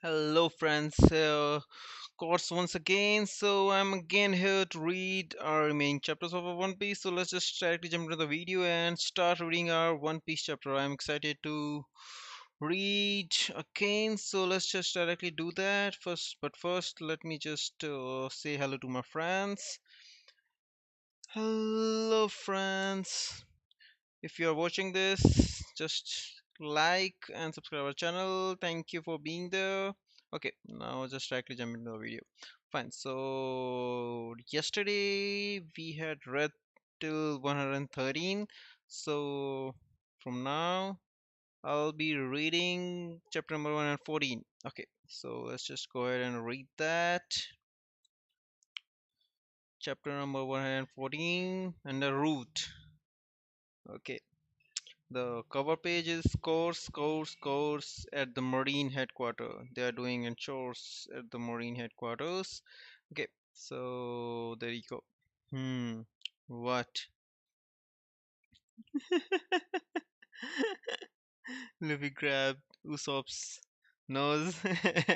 Hello, friends. Course once again. So I'm again here to read our remaining chapters of our One Piece. So let's just directly jump into the video and start reading our One Piece chapter. I'm excited to read again. So let's just directly do that first. But first, let me just say hello to my friends. Hello, friends. If you are watching this, just like and subscribe our channel. Thank you for being there. Okay, now just directly jump into the video. Fine. So yesterday we had read till 113. So from now I'll be reading chapter number 114. Okay, so let's just go ahead and read that. Chapter number 114 and the root. Okay. The cover page is course at the Marine headquarters. They are doing a chores at the Marine headquarters. Okay, so there you go. What? Luffy grabbed Usopp's nose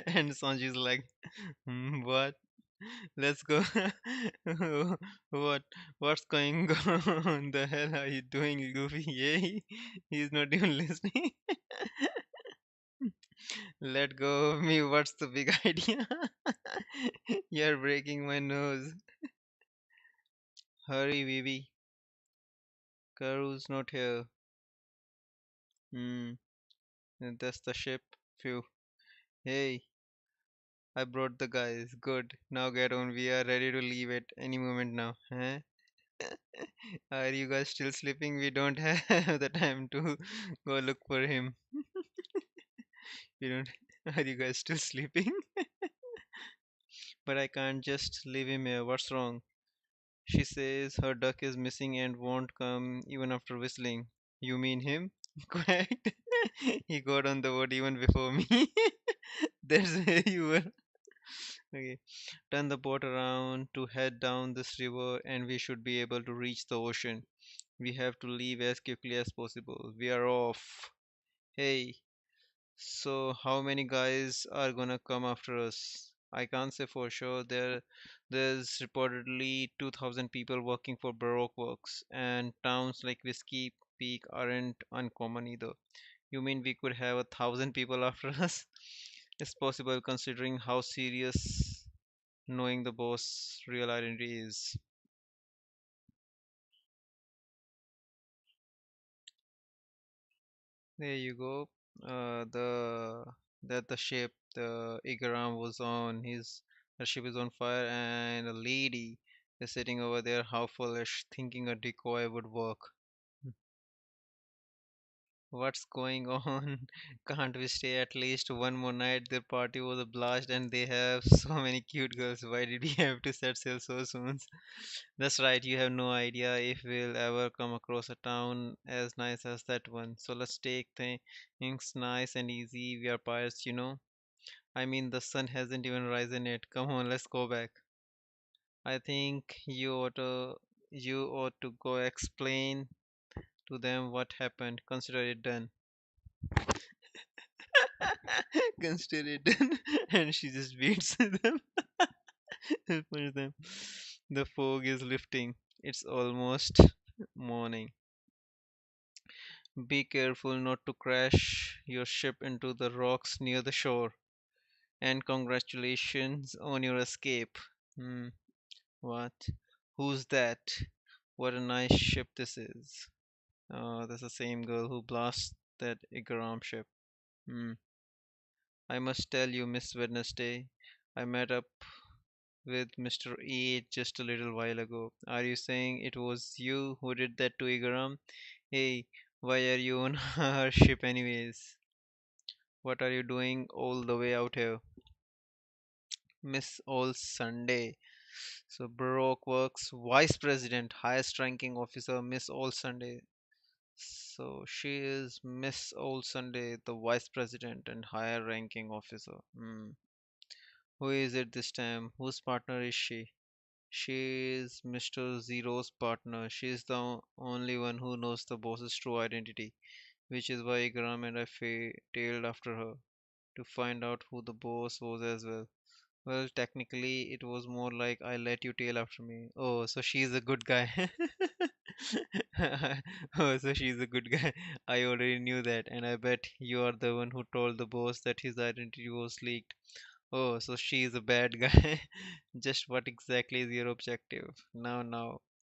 and Sanji's like, what? Let's go. what? What's going on? The hell are you doing, Luffy? Yay! He's not even listening. Let go of me. What's the big idea? You're breaking my nose. Hurry, baby. Karu's not here. Hmm. That's the ship. Phew. Hey, I brought the guys. Good. Now get on. We are ready to leave at any moment now. Huh? Are you guys still sleeping? We don't have the time to go look for him. We don't. Are you guys still sleeping? But I can't just leave him here. What's wrong? She says her duck is missing and won't come even after whistling. You mean him? Correct. He got on the boat even before me. That's where you were. Okay. Turn the boat around to head down this river and we should be able to reach the ocean. We have to leave as quickly as possible. We are off. Hey, so how many guys are gonna come after us? I can't say for sure. There's reportedly 2,000 people working for Baroque Works, and towns like Whiskey Peak aren't uncommon either. You mean we could have 1,000 people after us? It's possible considering how serious knowing the boss' real identity is. There you go. The ship the Igaram was on. His the ship is on fire, and a lady is sitting over there, how foolish, thinking a decoy would work. What's going on? Can't we stay at least one more night? Their party was a blast, and they have so many cute girls. Why did we have to set sail so soon? That's right, you have no idea if we'll ever come across a town as nice as that one. So let's take things nice and easy. We are pirates, you know. I mean, the sun hasn't even risen yet. Come on, let's go back. I think you ought to go explain to them what happened. Consider it done. Consider it done. And she just beats them, punch them. The fog is lifting. It's almost morning. Be careful not to crash your ship into the rocks near the shore. And congratulations on your escape. Hmm, what? Who's that? What a nice ship this is. Oh, that's the same girl who blasted that Igaram ship. Hmm. I must tell you, Miss Wednesday, I met up with Mr. E just a little while ago. Are you saying it was you who did that to Igaram? Hey, why are you on our ship anyways? What are you doing all the way out here? Miss All Sunday. So Baroque Works Vice President, highest ranking officer, Miss All Sunday. So she is Miss All Sunday, the Vice President and higher ranking officer. Who is it this time? Whose partner is she? She is Mr. Zero's partner. She is the only one who knows the boss's true identity, which is why Gram and I tailed after her. to find out who the boss was as well. Well, technically, it was more like I let you tail after me. Oh, so she's a good guy. Oh, so she's a good guy. I already knew that, and I bet you are the one who told the boss that his identity was leaked. Oh, so she's a bad guy. Just what exactly is your objective? Now,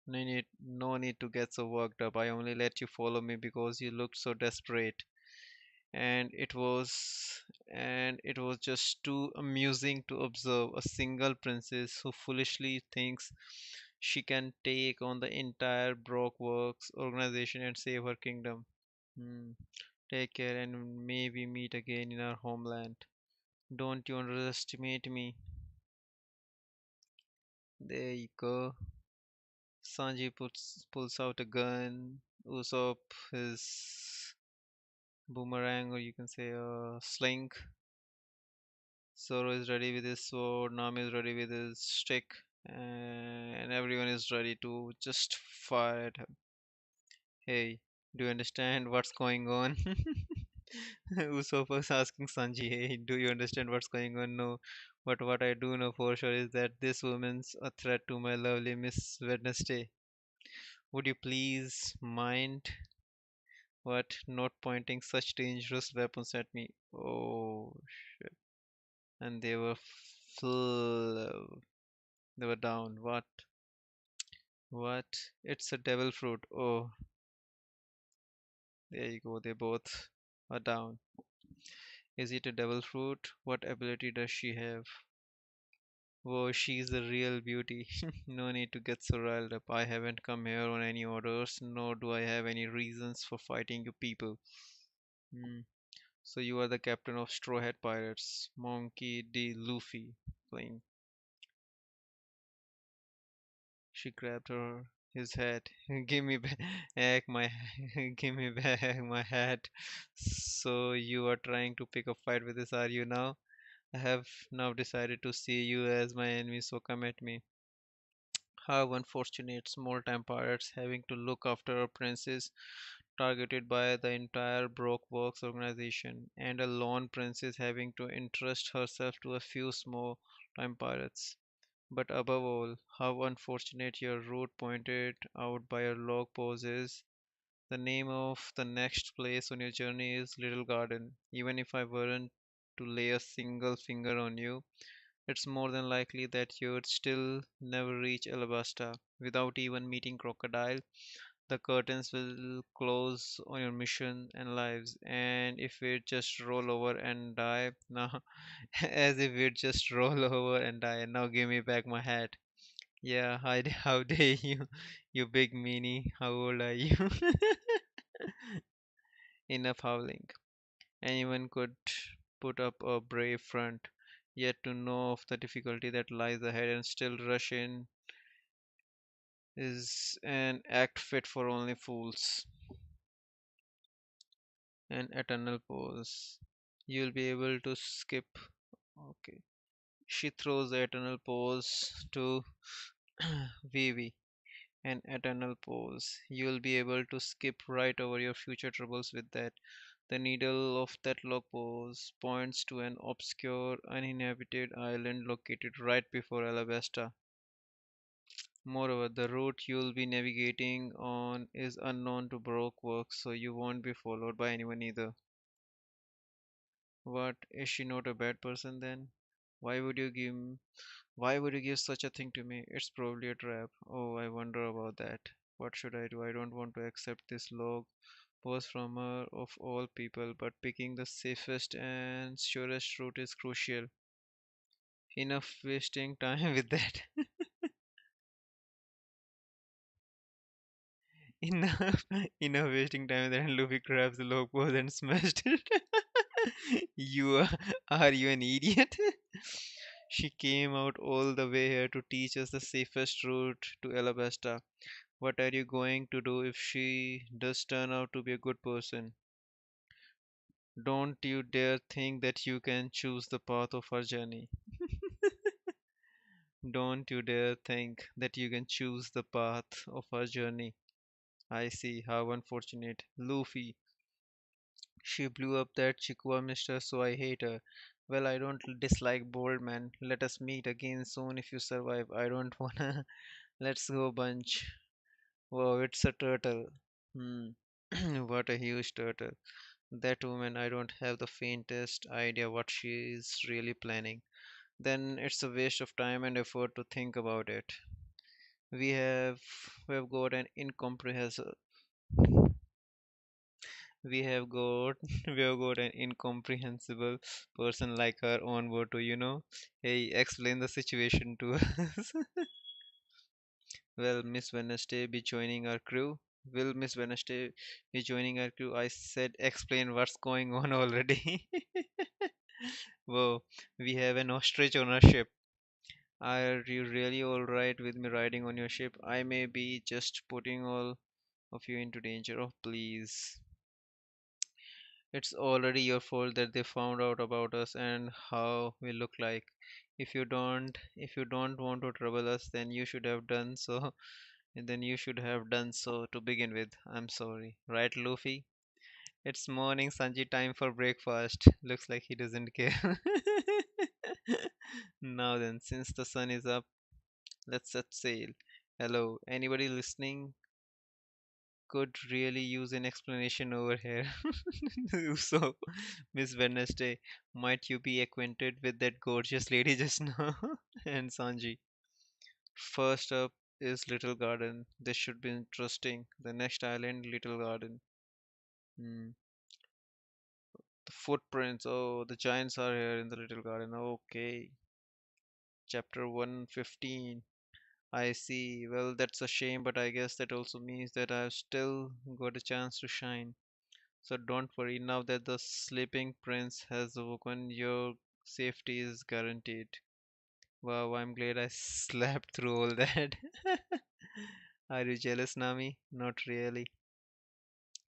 no need to get so worked up. I only let you follow me because you looked so desperate and it was just too amusing to observe a single princess who foolishly thinks she can take on the entire Brockworks organization and save her kingdom. Hmm. Take care and maybe meet again in our homeland. Don't you underestimate me. There you go. Sanji pulls out a gun. Usopp his boomerang, or you can say a sling. Zoro is ready with his sword, Nami is ready with his stick, and everyone is ready to just fire at him. Hey, do you understand what's going on? Usopp was asking Sanji, hey, do you understand what's going on? No, but what I do know for sure is that this woman's a threat to my lovely Miss Wednesday. Would you please mind what not pointing such dangerous weapons at me? Oh shit. And they were full. They were down. What? What? It's a devil fruit. Oh, there you go. They both are down. Is it a devil fruit? What ability does she have? Whoa, she's a real beauty. No need to get so riled up. I haven't come here on any orders, nor do I have any reasons for fighting you people. Hmm. So you are the captain of Straw Hat Pirates, Monkey D. Luffy, playing. She grabbed his hat. Give me back my give me back my hat. So you are trying to pick a fight with this, are you now? I have now decided to see you as my enemy, so come at me. How unfortunate small time pirates having to look after a princess targeted by the entire Brokeworks organization, and a lone princess having to entrust herself to a few small time pirates. But above all, how unfortunate your route pointed out by your log pose is. The name of the next place on your journey is Little Garden. Even if I weren't to lay a single finger on you, it's more than likely that you'd still never reach Alabasta without even meeting Crocodile. The curtains will close on your mission and lives, and if we just roll over and die now, as if we'd just roll over and die. Now give me back my hat. Yeah, how dare you, you big meanie? How old are you? Enough howling. Anyone could put up a brave front, yet to know of the difficulty that lies ahead and still rush in is an act fit for only fools. An eternal pose. You'll be able to skip. Okay. She throws the eternal pose to Vivi. An eternal pose. You'll be able to skip right over your future troubles with that. The needle of that log pose points to an obscure, uninhabited island located right before Alabasta. Moreover, the route you'll be navigating on is unknown to Baroque works, so you won't be followed by anyone either. What? Is she not a bad person then? Why would you give why would you give such a thing to me? It's probably a trap. Oh, I wonder about that. What should I do? I don't want to accept this log pose from her of all people, but picking the safest and surest route is crucial. Enough wasting time with that. Enough, enough wasting time. Then Luffy grabs the log pose and smashed it. Are you an idiot? She came out all the way here to teach us the safest route to Alabasta. What are you going to do if she does turn out to be a good person? Don't you dare think that you can choose the path of our journey. Don't you dare think that you can choose the path of our journey. I see how unfortunate. Luffy, She blew up that Chikwa mister, so I hate her. Well, I don't dislike bold man. Let us meet again soon if you survive. I don't wanna. Let's go, bunch. Wow, it's a turtle. Hmm. What a huge turtle. That woman, I don't have the faintest idea what she is really planning. Then it's a waste of time and effort to think about it. We have we have got an incomprehensible we have got we have got an incomprehensible person like her on board to hey, explain the situation to us. Well, Miss Wednesday be joining our crew. Will Miss Wednesday be joining our crew? I said explain what's going on already. Whoa, we have an ostrich on our ship. Are you really alright with me riding on your ship? I may be just putting all of you into danger. Oh, please. It's already your fault that they found out about us and how we look like. If you don't want to trouble us, then you should have done so. And then you should have done so to begin with. I'm sorry. Right, Luffy? It's morning, Sanji, time for breakfast. Looks like he doesn't care. Now then, since the sun is up, let's set sail. Hello, anybody listening could really use an explanation over here. So, Miss Wednesday, might you be acquainted with that gorgeous lady just now? And Sanji. First up is Little Garden. This should be interesting. The next island, Little Garden. Hmm. The footprints. Oh, the giants are here in the Little Garden. Okay. Chapter 115. I see. Well, that's a shame, but I guess that also means that I've still got a chance to shine. So don't worry, now that the sleeping prince has awoken, your safety is guaranteed. Wow, I'm glad I slept through all that. Are you jealous, Nami? Not really.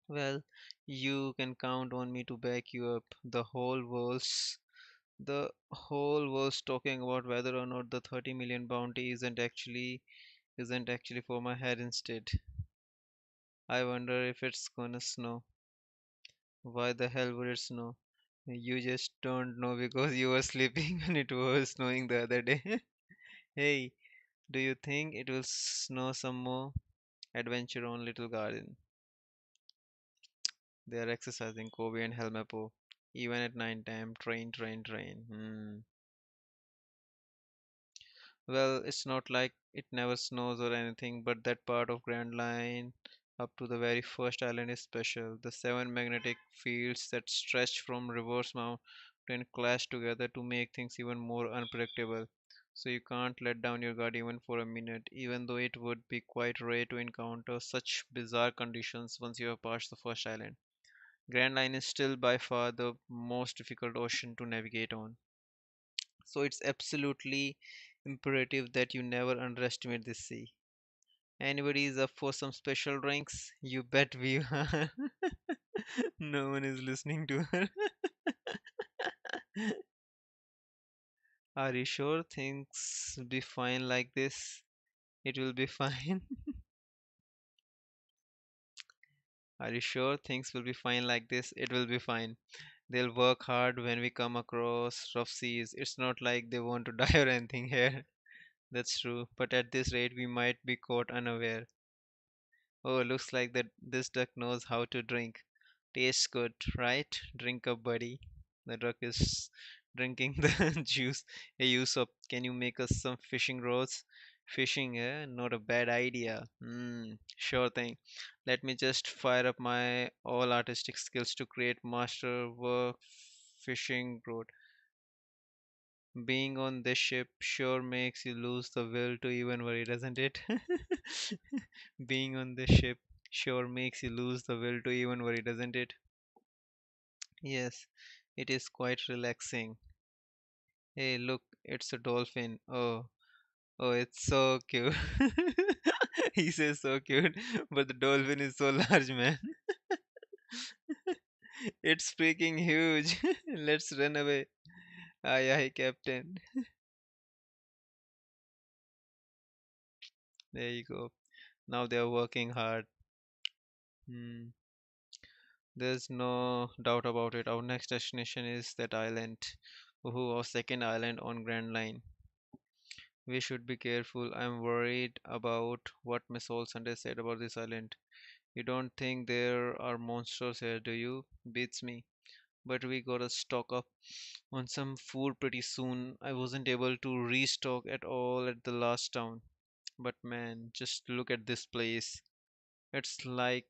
Well, you can count on me to back you up. The whole world's talking about whether or not the 30 million bounty isn't actually for my head instead. I wonder if it's gonna snow. Why the hell would it snow? You just don't know because you were sleeping when it was snowing the other day. Hey, do you think it will snow some more? Adventure on Little Garden. They are exercising Kobe and Helmepo. Even at night time, train, train, train. Well, it's not like it never snows or anything, but that part of Grand Line up to the very first island is special. The seven magnetic fields that stretch from reverse mountain clash together to make things even more unpredictable. So you can't let down your guard even for a minute, even though it would be quite rare to encounter such bizarre conditions once you have passed the first island. Grand Line is still by far the most difficult ocean to navigate on. So it's absolutely imperative that you never underestimate this sea. Anybody is up for some special drinks? You bet we are. No one is listening to her. Are you sure things will be fine like this? It will be fine. Are you sure things will be fine like this? It will be fine. They'll work hard when we come across rough seas. It's not like they want to die or anything here. That's true. But at this rate, we might be caught unaware. Oh, looks like that this duck knows how to drink. Tastes good, right? Drink up, buddy. The duck is drinking the juice. Hey, Yusuf, can you make us some fishing rods? Fishing, eh? Not a bad idea. Sure thing. Let me just fire up my all artistic skills to create masterwork fishing rod. Being on this ship sure makes you lose the will to even worry, doesn't it? Being on this ship sure makes you lose the will to even worry, doesn't it? Yes, it is quite relaxing. Hey, look, it's a dolphin. Oh, it's so cute. He says so cute, but the dolphin is so large, man. It's freaking huge. Let's run away. Aye, aye, Captain. There you go. Now they are working hard. Hmm. There's no doubt about it. Our next destination is that island. Woohoo, our second island on Grand Line. We should be careful. I'm worried about what Miss All Sunday said about this island. You don't think there are monsters here, do you? Beats me. But we gotta stock up on some food pretty soon. I wasn't able to restock at all at the last town. But man, just look at this place. It's like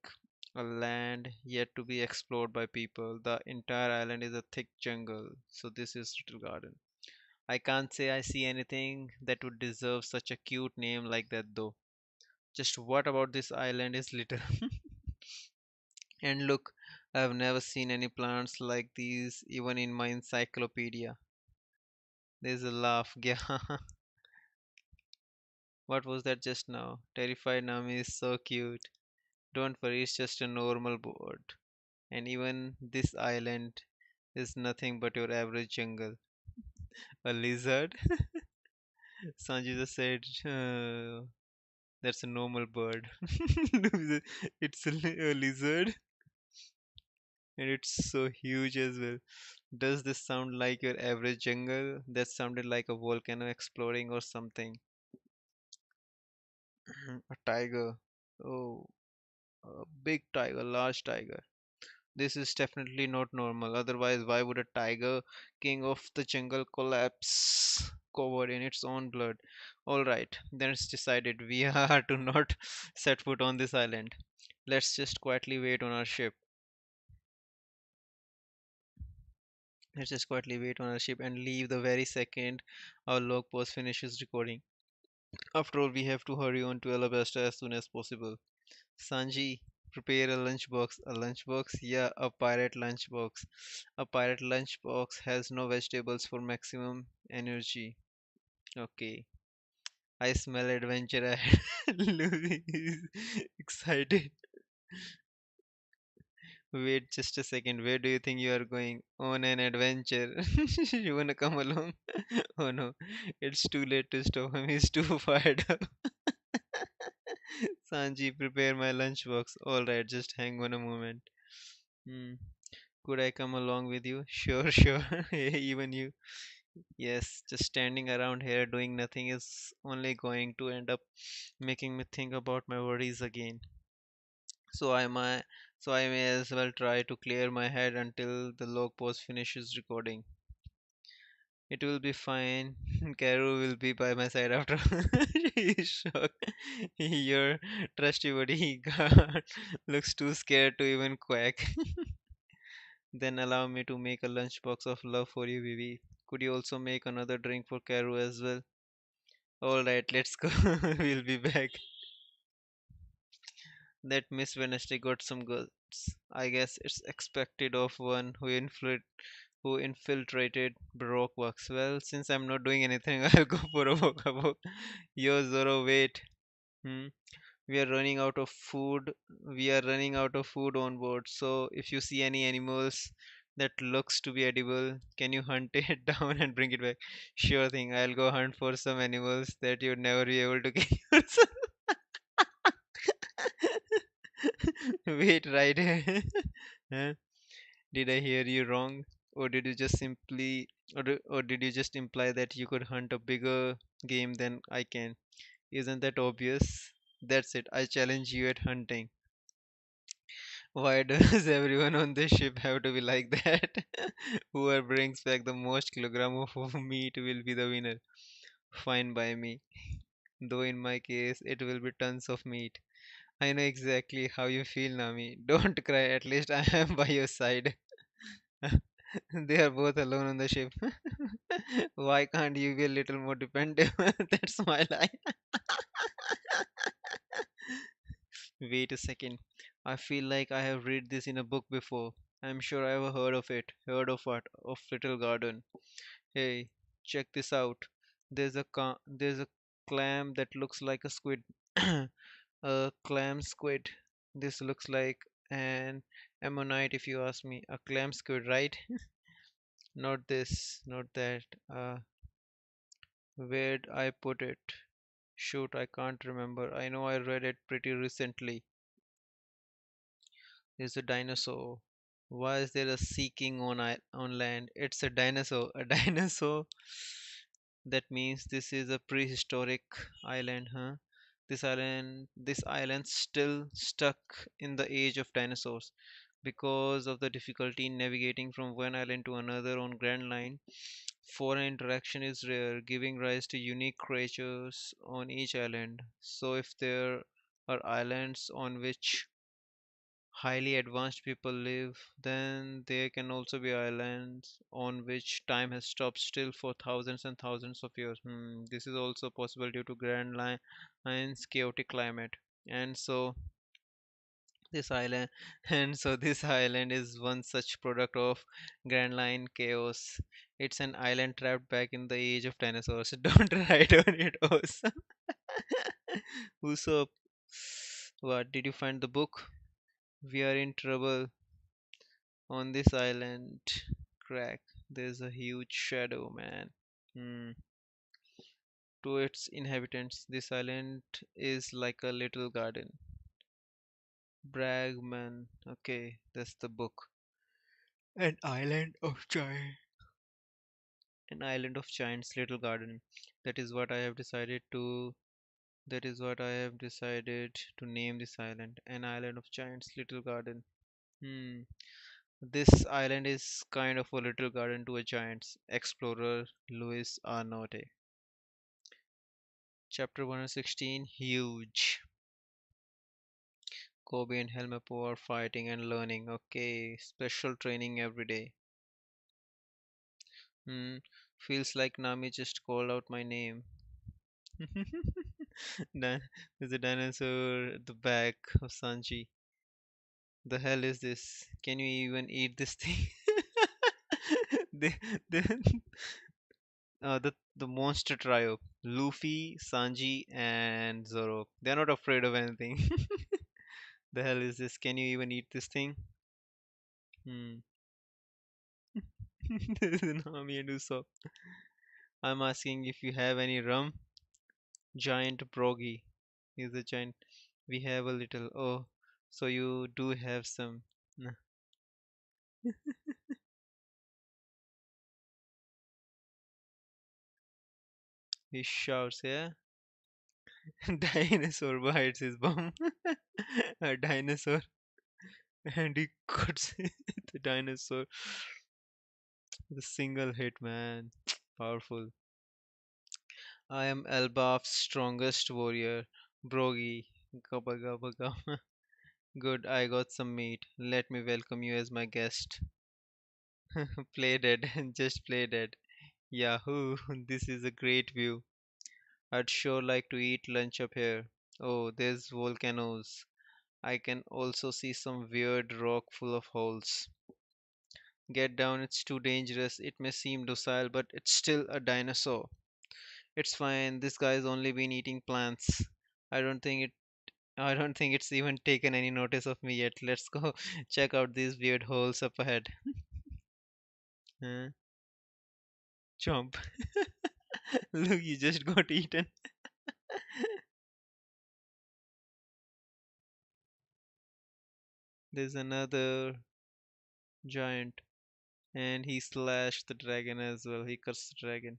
a land yet to be explored by people. The entire island is a thick jungle. So this is Little Garden. I can't say I see anything that would deserve such a cute name like that though. Just what about this island is little? And look, I've never seen any plants like these even in my encyclopedia. There's a laugh. Yeah. What was that just now? Terrified Nami is so cute. Don't worry, it's just a normal bird. And even this island is nothing but your average jungle. A lizard? Sanjita said, that's a normal bird. It's a lizard and it's so huge as well. Does this sound like your average jungle? That sounded like a volcano exploding or something. A tiger. Oh, a big tiger, large tiger. This is definitely not normal. Otherwise, why would a tiger, king of the jungle, collapse covered in its own blood? Alright, then it's decided we are to not set foot on this island. Let's just quietly wait on our ship. Let's just quietly wait on our ship and leave the very second our log post finishes recording. After all, we have to hurry on to Alabasta as soon as possible. Sanji, prepare a lunchbox. A lunchbox? Yeah, a pirate lunchbox. A pirate lunchbox has no vegetables for maximum energy. Okay. I smell adventure ahead. Luffy is excited. Wait just a second. Where do you think you are going? On an adventure. You wanna come along? Oh no, it's too late to stop him. He's too fired up. Sanji, prepare my lunchbox. Alright, just hang on a moment. Hmm. Could I come along with you? Sure, sure. Even you. Yes, just standing around here doing nothing is only going to end up making me think about my worries again. So I may, so I may as well try to clear my head until the log post finishes recording. It will be fine. Karu will be by my side after. He's shocked. Your trusty bodyguard looks too scared to even quack. Then allow me to make a lunchbox of love for you, Vivi. Could you also make another drink for Karu as well? Alright, let's go. We'll be back. That Miss Wednesday got some guts. I guess it's expected of one who infiltrated Baroque works. Well, since I'm not doing anything, I'll go for a walkabout. Yo, Zoro, wait. Hmm. We are running out of food. We are running out of food on board. So if you see any animals that looks to be edible, can you hunt it down and bring it back? Sure thing. I'll go hunt for some animals that you'd never be able to kill yourself. Wait, right here. Huh? Did I hear you wrong? Or did you just simply or did you just imply that you could hunt a bigger game than I can? Isn't that obvious? That's it. I challenge you at hunting. Why does everyone on this ship have to be like that? Whoever brings back the most kilogram of meat will be the winner. Fine by me. Though in my case, it will be tons of meat. I know exactly how you feel, Nami. Don't cry, at least I am by your side. They are both alone on the ship. Why can't you be a little more dependable? That's my line. Wait a second. I feel like I have read this in a book before. I'm sure I have heard of it. Heard of what? Of Little Garden. Hey, check this out. There's a clam that looks like a squid. A clam squid. This looks like an ammonite if you ask me. A clam squid, right? Not this, not that. Where'd I put it? Shoot, I can't remember. I know I read it pretty recently. There's a dinosaur. Why is there a seeking on land? It's a dinosaur. A dinosaur. That means this is a prehistoric island, huh? This island still stuck in the age of dinosaurs because of the difficulty in navigating from one island to another on Grand Line. Foreign interaction is rare, giving rise to unique creatures on each island. So if there are islands on which highly advanced people live, then there can also be islands on which time has stopped still for thousands and thousands of years. This is also possible due to Line's chaotic climate. And so this island, and so this island is one such product of Grand Line chaos. It's an island trapped back in the age of dinosaurs. Don't write on it, also. Usopp, what did you find the book? We are in trouble. On this island, crack, there's a huge shadow, man. Hmm. To its inhabitants, this island is like a little garden. Bragman, okay, that's the book. An island of giant. An island of giants, little garden. That is what I have decided to. That is what I have decided to name this island. An island of giants, little garden. Hmm. This island is kind of a little garden to a giant's explorer Luis Arnaute. Chapter 116 Huge. Kobe and Helmepo are fighting and learning. Okay, special training every day. Hmm, feels like Nami just called out my name. There's a dinosaur at the back of Sanji. The hell is this? Can you even eat this thing? they, they, the monster trio, Luffy, Sanji, and Zoro. They're not afraid of anything. The hell is this? Can you even eat this thing? Hmm. This is Nami and Usopp. I'm asking if you have any rum. Giant Brogy. He's a giant. We have a little. Oh, so you do have some. Nah. He shouts, yeah. Dinosaur bites his bum. A dinosaur. And he cuts the dinosaur with a single hit, man. Powerful. I am Elbaf's strongest warrior. Brogy. Gabba gabba gabba. Good, I got some meat. Let me welcome you as my guest. Play dead, just play dead. Yahoo, this is a great view. I'd sure like to eat lunch up here. Oh, there's volcanoes. I can also see some weird rock full of holes. Get down, it's too dangerous. It may seem docile, but it's still a dinosaur. It's fine. This guy's only been eating plants. I don't think it I don't think it's even taken any notice of me yet. Let's go check out these weird holes up ahead. Huh? Chomp. Look, you just got eaten. There's another giant, and he slashed the dragon as well. He cuts the dragon.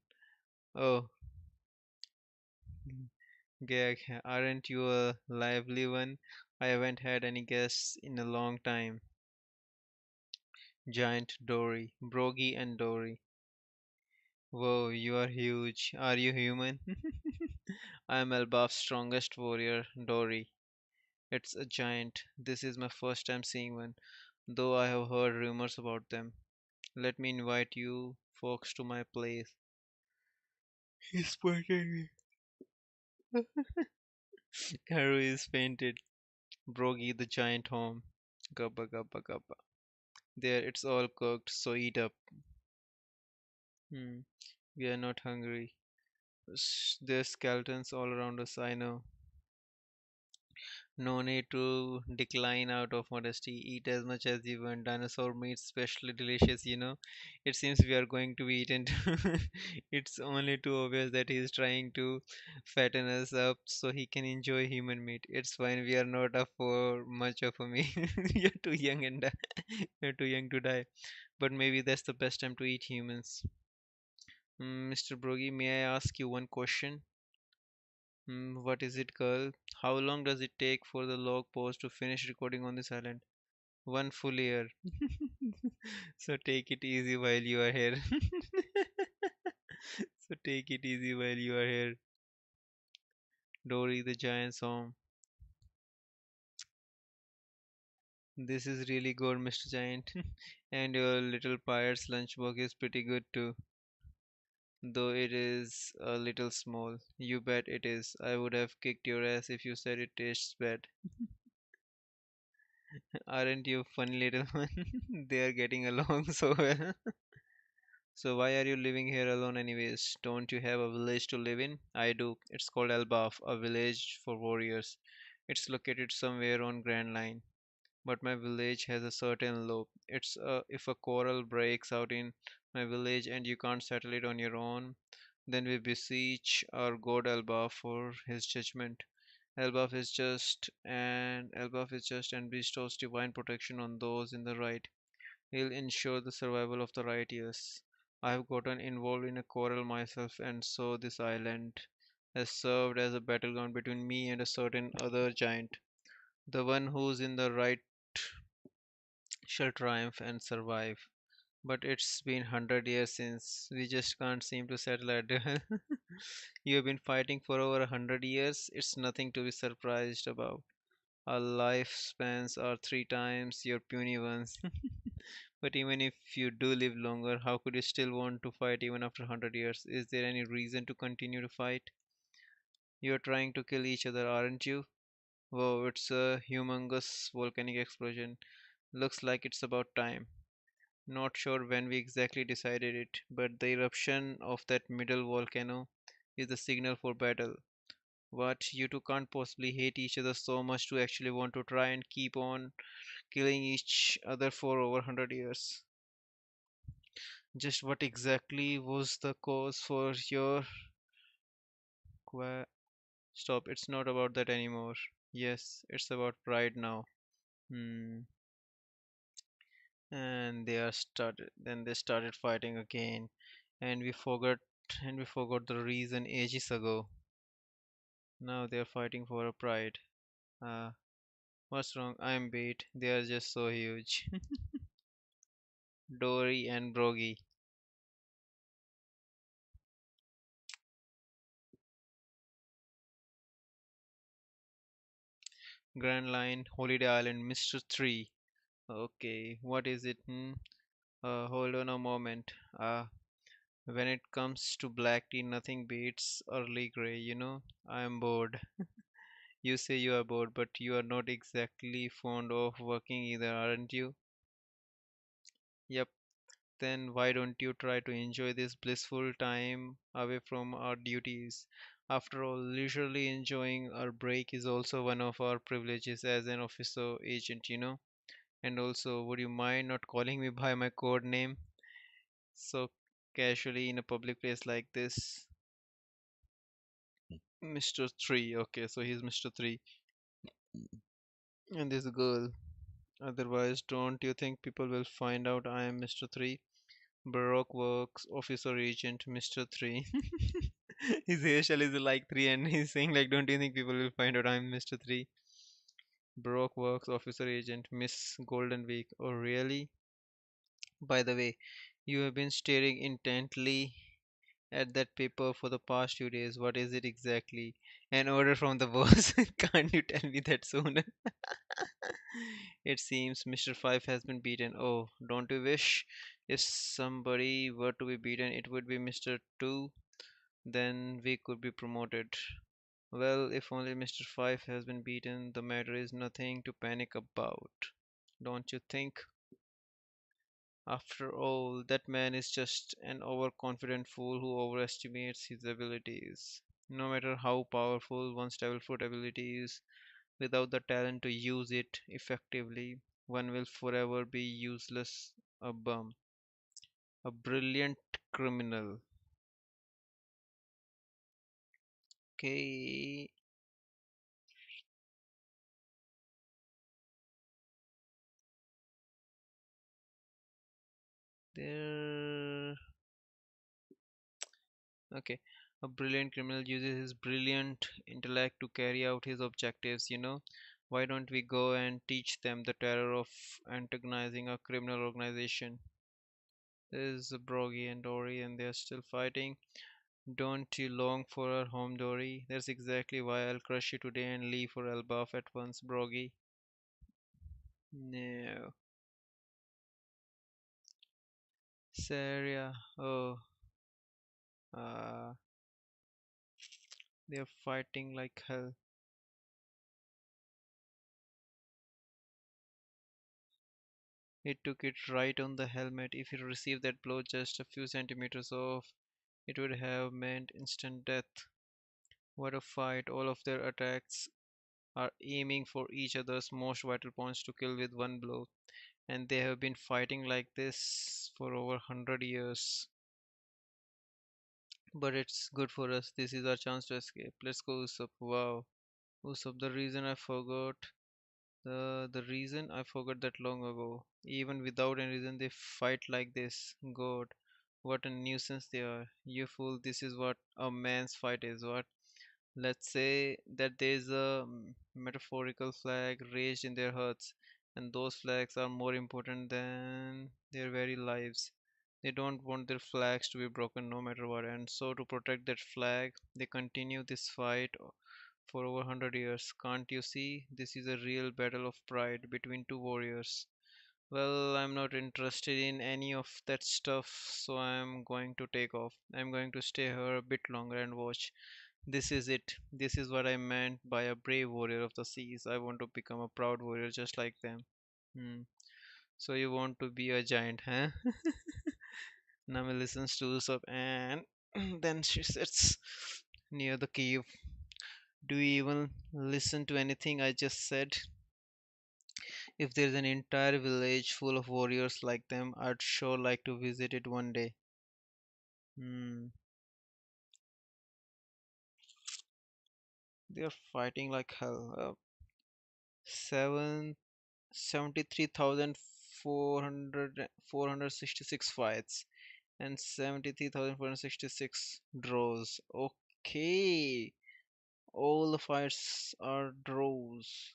Oh, Gag, aren't you a lively one? I haven't had any guests in a long time. Giant Dory, Brogy and Dory. Whoa, you are huge. Are you human? I am Elbaf's strongest warrior, Dory. It's a giant. This is my first time seeing one, though I have heard rumors about them. Let me invite you folks to my place. He's pointing me. Haru is fainted. Brogy the giant home. Gubba gubba gubba. There, it's all cooked, so eat up. Hmm, we are not hungry. There's skeletons all around us, I know. No need to decline out of modesty. Eat as much as you want. Dinosaur meat, especially delicious, you know. It seems we are going to be eaten. It's only too obvious that he is trying to fatten us up so he can enjoy human meat. It's fine. We are not up for much of a meal. You're too young and you're too young to die. But maybe that's the best time to eat humans. Mr. Brogi, may I ask you one question? What is it, girl? How long does it take for the log post to finish recording on this island? One full year. So take it easy while you are here. So take it easy while you are here. Dory the giant song. This is really good, Mr. Giant. And your little pirate's lunchbox is pretty good too. Though it is a little small. You bet it is. I would have kicked your ass if you said it tastes bad. Aren't you funny little one? They are getting along so well. So why are you living here alone anyways? Don't you have a village to live in? I do. It's called Elbaf, a village for warriors. It's located somewhere on Grand Line. But my village has a certain law. If a quarrel breaks out in my village and you can't settle it on your own, then we beseech our god Elbaf for his judgment. Elbaf is just and bestows divine protection on those in the right. He'll ensure the survival of the righteous. I've gotten involved in a quarrel myself, and so this island has served as a battleground between me and a certain other giant. The one who's in the right shall triumph and survive. But it's been 100 years since we just can't seem to settle a duel. You have been fighting for over 100 years. It's nothing to be surprised about. Our lifespans are three times your puny ones. But even if you do live longer, how could you still want to fight even after 100 years? Is there any reason to continue to fight? You're trying to kill each other, aren't you? Whoa, it's a humongous volcanic explosion. Looks like it's about time. Not sure when we exactly decided it, but the eruption of that middle volcano is the signal for battle. What, you two can't possibly hate each other so much to actually want to try and keep on killing each other for over 100 years? Just what exactly was the cause for your stop? It's not about that anymore. Yes, it's about pride now. Hmm. And then they started fighting again, and we forgot the reason ages ago. Now they are fighting for a pride. Ah, what's wrong? I'm beat. They are just so huge. Dory and Brogy. Grand Line, Holiday Island, Mr. 3. Okay, what is it? Hold on a moment. When it comes to black tea, nothing beats early grey, you know? I'm bored. You say you are bored, but you are not exactly fond of working either, aren't you? Yep, then why don't you try to enjoy this blissful time away from our duties? After all, leisurely enjoying our break is also one of our privileges as an officer agent, you know? And also, would you mind not calling me by my code name so casually in a public place like this? Mr. 3. Okay, so he's Mr. 3. And this girl. Otherwise, don't you think people will find out I am Mr. 3? Baroque Works Officer Agent Mr. 3. His hairstyle is like 3 and he's saying like don't you think people will find out I'm Mr. 3? Baroque Works Officer Agent Miss Golden Week. Oh really? By the way, you have been staring intently at that paper for the past few days. What is it exactly? An order from the boss. Can't you tell me that sooner? It seems Mr. Five has been beaten. Oh, don't you wish? If somebody were to be beaten, it would be Mr. Two. Then we could be promoted. Well, if only Mr. Five has been beaten, the matter is nothing to panic about. Don't you think? After all, that man is just an overconfident fool who overestimates his abilities. No matter how powerful one's devil fruit ability is, without the talent to use it effectively, one will forever be useless, a bum, a brilliant criminal. Okay, there. Okay, a brilliant criminal uses his brilliant intellect to carry out his objectives, you know. Why don't we go and teach them the terror of antagonizing a criminal organization? There's Broggy and Dory, and they're still fighting. Don't you long for our home, Dory? That's exactly why I'll crush you today and leave for Elbaf at once, Broggy. No. Saria, oh, uh, they're fighting like hell. It took it right on the helmet. If it received that blow just a few centimeters off, it would have meant instant death. What a fight. All of their attacks are aiming for each other's most vital points to kill with one blow. And they have been fighting like this for over 100 years. But it's good for us. This is our chance to escape. Let's go, Usopp. Wow. Usopp, the reason I forgot that long ago. Even without any reason they fight like this. God, what a nuisance they are. You fool, this is what a man's fight is. What? Let's say that there is a metaphorical flag raised in their hearts, and those flags are more important than their very lives. They don't want their flags to be broken no matter what, and so to protect that flag, they continue this fight for over 100 years. Can't you see? This is a real battle of pride between two warriors. Well, I'm not interested in any of that stuff, so I'm going to take off. I'm going to stay here a bit longer and watch. This is it. This is what I meant by a brave warrior of the seas. I want to become a proud warrior just like them. Hmm. So you want to be a giant, huh? Nami listens to Usopp and then she sits near the cave. Do you even listen to anything I just said? If there's an entire village full of warriors like them, I'd sure like to visit it one day. Hmm. They're fighting like hell. Seven 73,466 fights and 73,466 draws. Okay, all the fights are draws.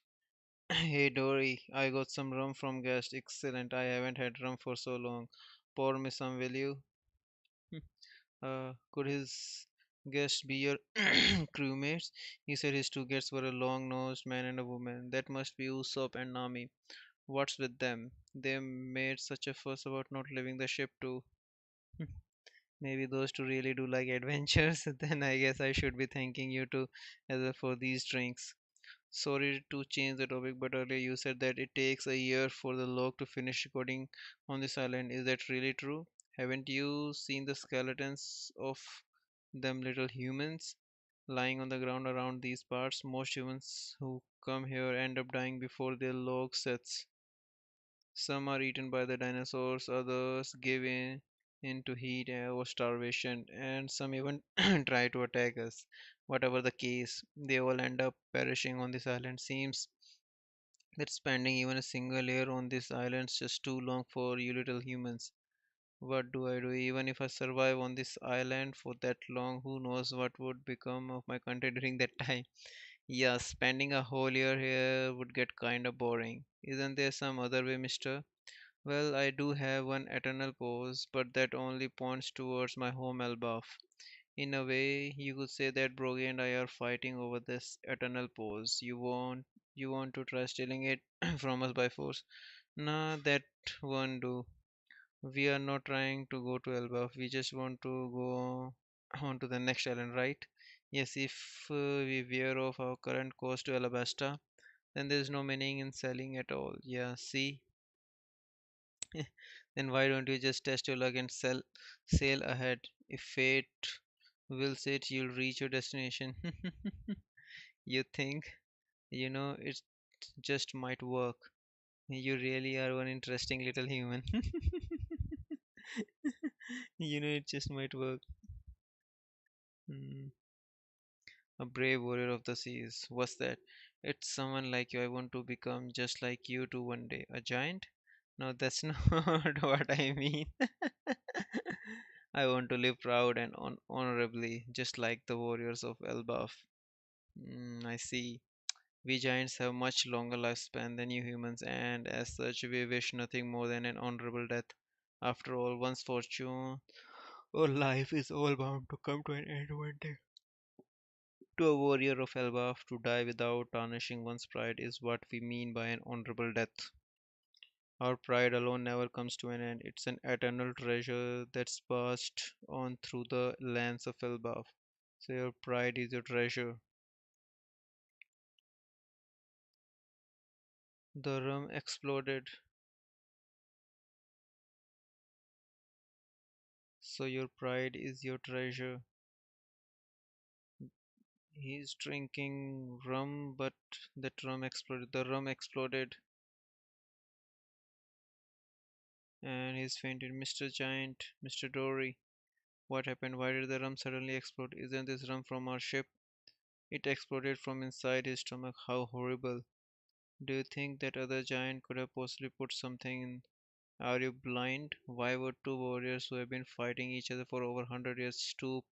Hey Dory, I got some rum from guest. Excellent. I haven't had rum for so long. Pour me some, will you? Could his guest be your crewmates? He said his two guests were a long-nosed man and a woman. That must be Usopp and Nami. What's with them? They made such a fuss about not leaving the ship too. Maybe those two really do like adventures. Then I guess I should be thanking you too as well for these drinks. Sorry to change the topic, but earlier you said that it takes a year for the log to finish recording on this island. Is that really true? Haven't you seen the skeletons of them little humans lying on the ground around these parts? Most humans who come here end up dying before their log sets. Some are eaten by the dinosaurs, others give in to heat or starvation, and some even try to attack us. Whatever the case, they all end up perishing on this island. Seems that spending even a single year on this island is just too long for you little humans. What do I do? Even if I survive on this island for that long, who knows what would become of my country during that time? Yeah, spending a whole year here would get kinda boring. Isn't there some other way, mister? Well, I do have one eternal pose, but that only points towards my home Elbaf. In a way, you could say that Brogy and I are fighting over this eternal pose. You want to try stealing it from us by force? Nah, that won't do. We are not trying to go to Elbaf. We just want to go on to the next island, right? Yes, if we veer off our current course to Alabasta, then there's no meaning in selling at all. Yeah, see? Then why don't you just test your luck and sail ahead? If fate wills it, you'll reach your destination. You think? It just might work. You really are one interesting little human. It just might work. Mm, a brave warrior of the seas. What's that? It's someone like you. I want to become just like you too one day. A giant? No, that's not what I mean. I want to live proud and honorably, just like the warriors of Elbaf. I see. We giants have much longer lifespan than you humans, and as such, we wish nothing more than an honorable death. After all, one's fortune or life is all bound to come to an end one day. To a warrior of Elbaf, to die without tarnishing one's pride is what we mean by an honorable death. Our pride alone never comes to an end. It's an eternal treasure that's passed on through the lands of Elbaf. So your pride is your treasure. The room exploded. So your pride is your treasure. He's drinking rum, but that rum exploded. The rum exploded, and he's fainted. Mr. Giant, Mr. Dory, what happened? Why did the rum suddenly explode? Isn't this rum from our ship? It exploded from inside his stomach. How horrible. Do you think that other giant could have possibly put something in? Are you blind? Why would two warriors who have been fighting each other for over 100 years stoop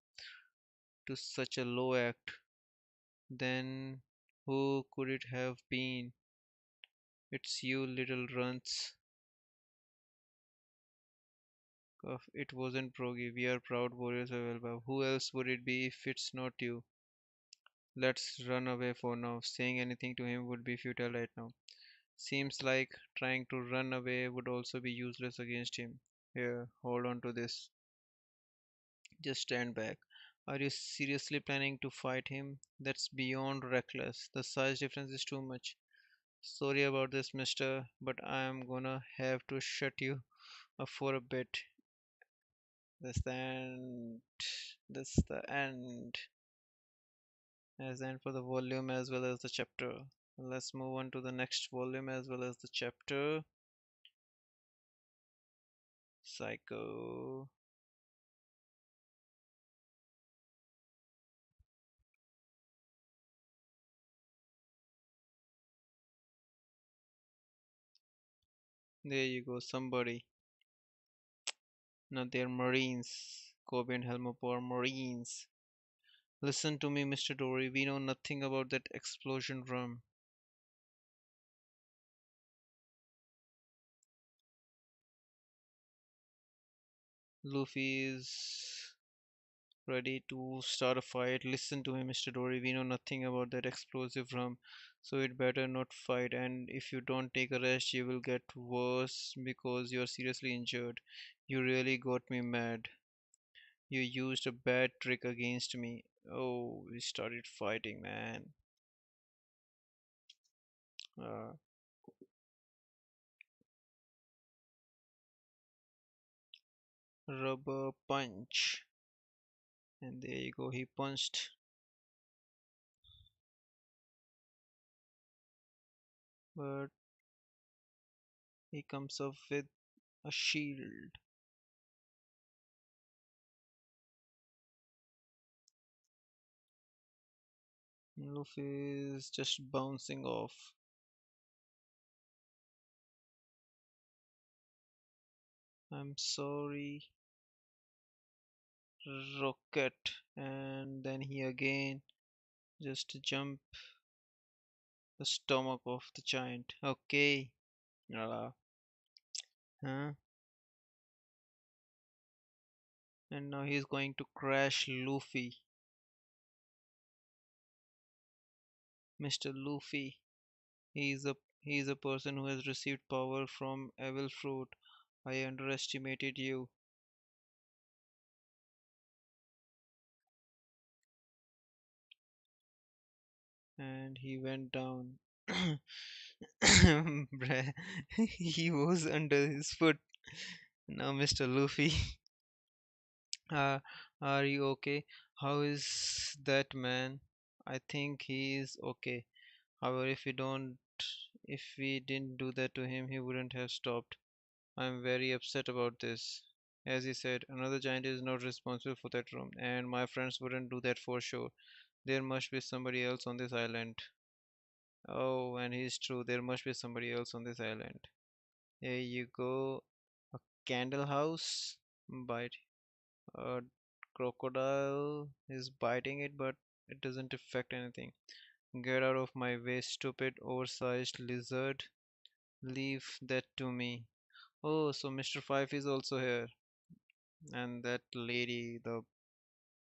to such a low act? Then who could it have been? It's you, little runts. It wasn't Progi. We are proud warriors of Elba. Who else would it be if it's not you? Let's run away for now. Saying anything to him would be futile right now. Seems like trying to run away would also be useless against him. Here, hold on to this. Just stand back. Are you seriously planning to fight him? That's beyond reckless. The size difference is too much. Sorry about this, mister, but I'm gonna have to shut you up for a bit. That's the end. That's the end. As the end for the volume as well as the chapter. Let's move on to the next volume as well as the chapter. Psycho. There you go, somebody. No, they're Marines. Kobe and Helmut are Marines. Listen to me, Mr. Dory. We know nothing about that explosion room. Luffy is ready to start a fight. Listen to me, Mr. Dory. We know nothing about that explosive rum, so it better not fight. And if you don't take a rest, you will get worse because you're seriously injured. You really got me mad. You used a bad trick against me. Oh, we started fighting, man. Uh, Rubber punch. And there you go, he punched, but he comes up with a shield. Luffy is just bouncing off. I'm sorry, Rocket. And then he again just jump the stomach of the giant. Okay. Uh, huh? And now he's going to crash Luffy. Mr. Luffy. He's a person who has received power from evil fruit. I underestimated you. And he went down. Bruh, he was under his foot. Now, Mr. Luffy, uh, are you okay? How is that man? I think he is okay. However, if we didn't do that to him, he wouldn't have stopped. I'm very upset about this. As he said, another giant is not responsible for that room, and my friends wouldn't do that for sure. There must be somebody else on this island. Oh, and he's true, there must be somebody else on this island. Here you go. A candle house. Bite. A crocodile is biting it, but it doesn't affect anything. Get out of my way, stupid, oversized lizard. Leave that to me. Oh, so Mr. Fife is also here. And that lady, the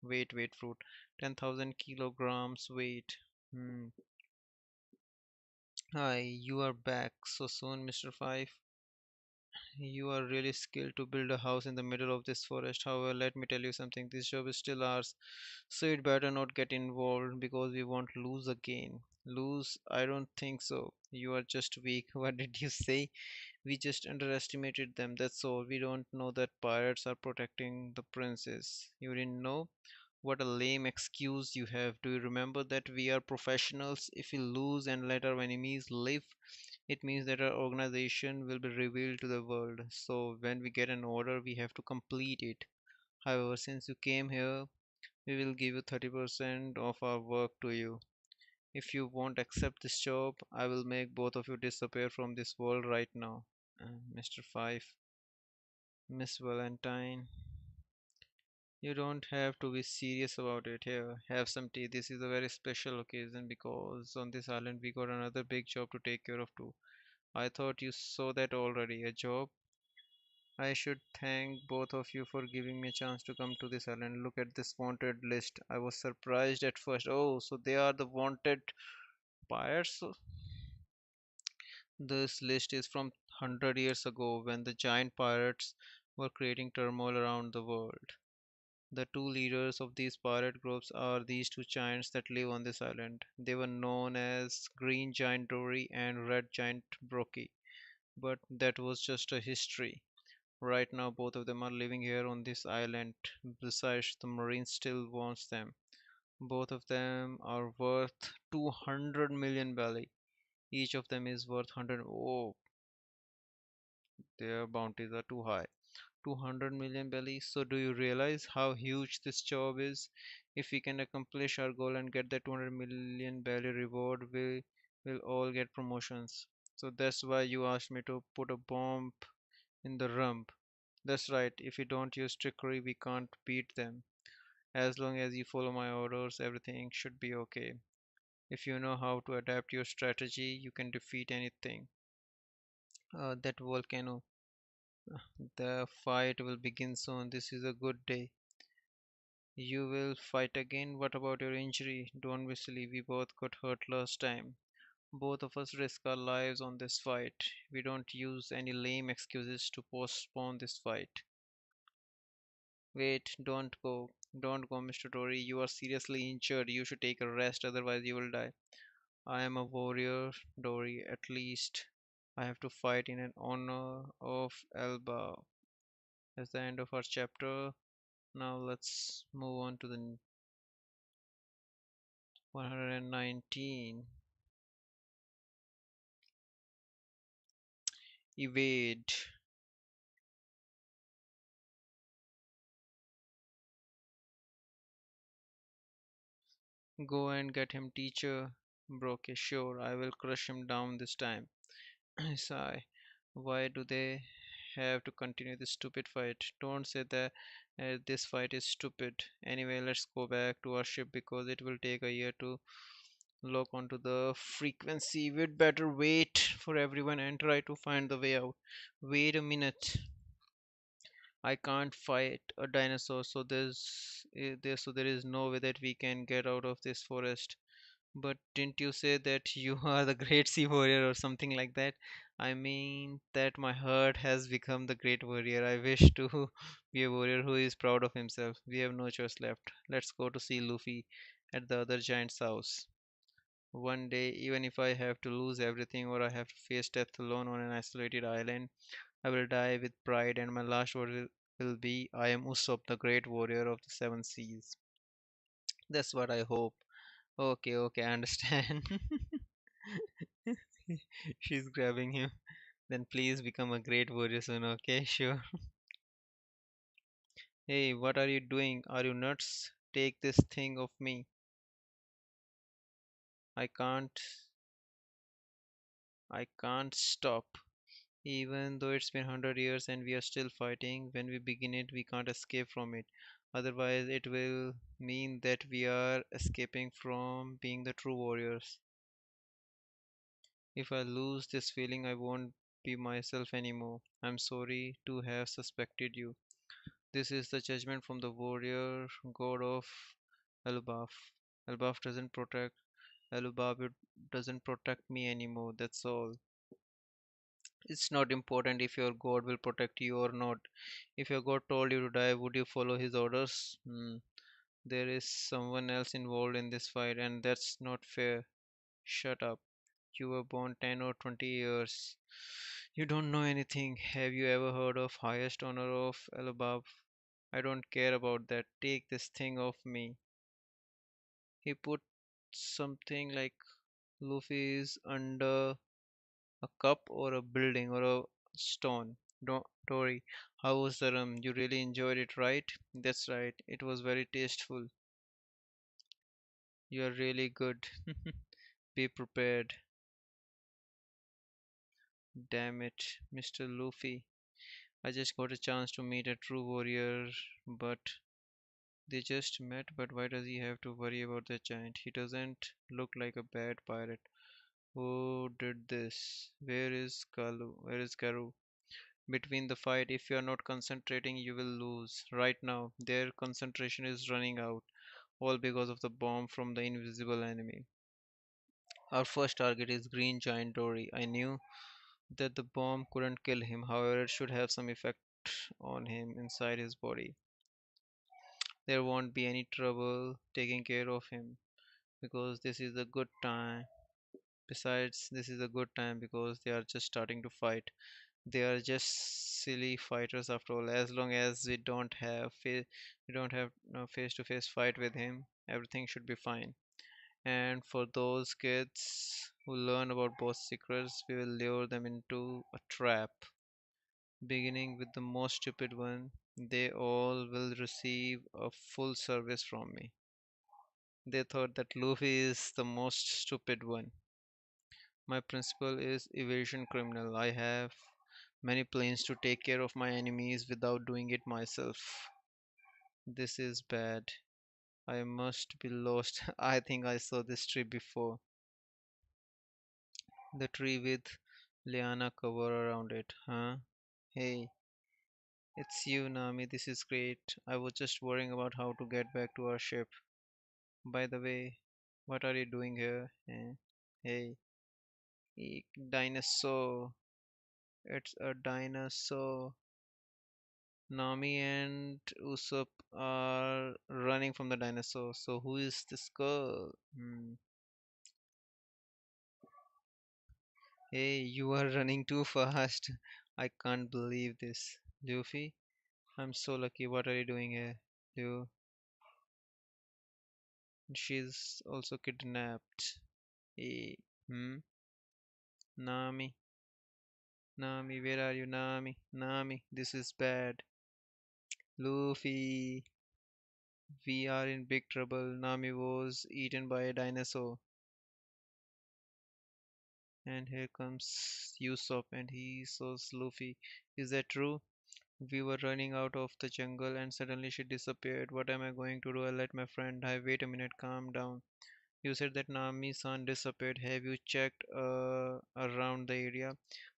weight fruit. 10,000 kilograms weight. Hmm. Hi, you are back so soon, Mr. Fife. You are really skilled to build a house in the middle of this forest. However, let me tell you something, this job is still ours. So you'd better not get involved because we won't lose again. Lose? I don't think so. You are just weak. What did you say? We just underestimated them, that's all. We don't know that pirates are protecting the princess. You didn't know? What a lame excuse you have. Do you remember that we are professionals? If we lose and let our enemies live, it means that our organization will be revealed to the world. So when we get an order, we have to complete it. However, since you came here, we will give you 30% of our work to you. If you won't accept this job, I will make both of you disappear from this world right now. Mr. Five, Miss Valentine, you don't have to be serious about it. Here, have some tea. This is a very special occasion because on this island we got another big job to take care of too. I thought you saw that already. A job? I should thank both of you for giving me a chance to come to this island. Look at this wanted list. I was surprised at first. Oh, so they are the wanted pirates? This list is from 100 years ago when the giant pirates were creating turmoil around the world. The two leaders of these pirate groups are these two giants that live on this island. They were known as Green Giant Dory and Red Giant Brokey, but that was just a history. Right now, both of them are living here on this island. Besides, the Marine still wants them. Both of them are worth 200 million belly. Each of them is worth 100. Oh, their bounties are too high. 200 million belly. So, do you realize how huge this job is? If we can accomplish our goal and get that 200 million belly reward, we will all get promotions. So, that's why you asked me to put a bomb in the rump. That's right, if you don't use trickery, we can't beat them. As long as you follow my orders, everything should be okay. If you know how to adapt your strategy, you can defeat anything. That volcano. The fight will begin soon. This is a good day. You will fight again? What about your injury? Don't be silly, we both got hurt last time. Both of us risk our lives on this fight. We don't use any lame excuses to postpone this fight. Wait, don't go. Don't go, Mr. Dory. You are seriously injured. You should take a rest, otherwise, you will die. I am a warrior, Dory. At least I have to fight in an honor of Elba. That's the end of our chapter. Now let's move on to the 119. Evade. Go and get him, teacher. Broke. Sure, I will crush him down this time. Sigh. Why do they have to continue this stupid fight? Don't say that this fight is stupid. Anyway, let's go back to our ship because it will take a year to lock onto the frequency. We'd better wait for everyone and try to find the way out. Wait a minute. I can't fight a dinosaur, so there is no way that we can get out of this forest. But didn't you say that you are the great sea warrior or something like that? I mean that my heart has become the great warrior. I wish to be a warrior who is proud of himself. We have no choice left. Let's go to see Luffy at the other giant's house. One day, even if I have to lose everything or I have to face death alone on an isolated island, I will die with pride and my last word will be I am Usopp, the great warrior of the seven seas. That's what I hope. Okay, okay, I understand. She's grabbing him. Then please become a great warrior soon, okay? Sure. Hey, what are you doing? Are you nuts? Take this thing off me. I can't. I can't stop. Even though it's been 100 years and we are still fighting, when we begin it, we can't escape from it. Otherwise, it will mean that we are escaping from being the true warriors. If I lose this feeling, I won't be myself anymore. I'm sorry to have suspected you. This is the judgment from the warrior god of Elbaf. Elbaf doesn't protect. Elubab doesn't protect me anymore. That's all. It's not important if your god will protect you or not. If your god told you to die, would you follow his orders? There is someone else involved in this fight, and that's not fair. Shut up. You were born 10 or 20 years. You don't know anything. Have you ever heard of highest honor of Elubab? I don't care about that. Take this thing off me. He put something like Luffy is under a cup or a building or a stone. Dory, how was the rum? You really enjoyed it, right? That's right. It was very tasteful. You are really good. Be prepared. Damn it, Mr. Luffy. I just got a chance to meet a true warrior, but they just met. But why does he have to worry about the giant? He doesn't look like a bad pirate. Who did this? Where is Kalu? Where is Karu? Between the fight, if you are not concentrating, you will lose. Right now, their concentration is running out, all because of the bomb from the invisible enemy. Our first target is Green Giant Dory. I knew that the bomb couldn't kill him, however, it should have some effect on him inside his body. There won't be any trouble taking care of him because this is a good time. Besides, this is a good time because they are just starting to fight. They are just silly fighters after all. As long as we don't have no face-to-face fight with him, everything should be fine. And for those kids who learn about both secrets, we will lure them into a trap, beginning with the most stupid one. They all will receive a full service from me. They thought that Luffy is the most stupid one. My principal is evasion criminal. I have many planes to take care of my enemies without doing it myself. This is bad. I must be lost. I think I saw this tree before. The tree with liana cover around it, huh? Hey, it's you, Nami. This is great. I was just worrying about how to get back to our ship. By the way, what are you doing here? Hey, dinosaur. It's a dinosaur. Nami and Usopp are running from the dinosaur. So who is this girl? Hey, you are running too fast. I can't believe this. Luffy, I'm so lucky. What are you doing here? Lu, she's also kidnapped. Hey, hmm? Nami, Nami, where are you, Nami? Nami, this is bad. Luffy, we are in big trouble. Nami was eaten by a dinosaur. And here comes Usopp and he saws Luffy. Is that true? We were running out of the jungle and suddenly she disappeared. What am I going to do? I let my friend die. Wait a minute, calm down. You said that Nami-san disappeared. Have you checked around the area?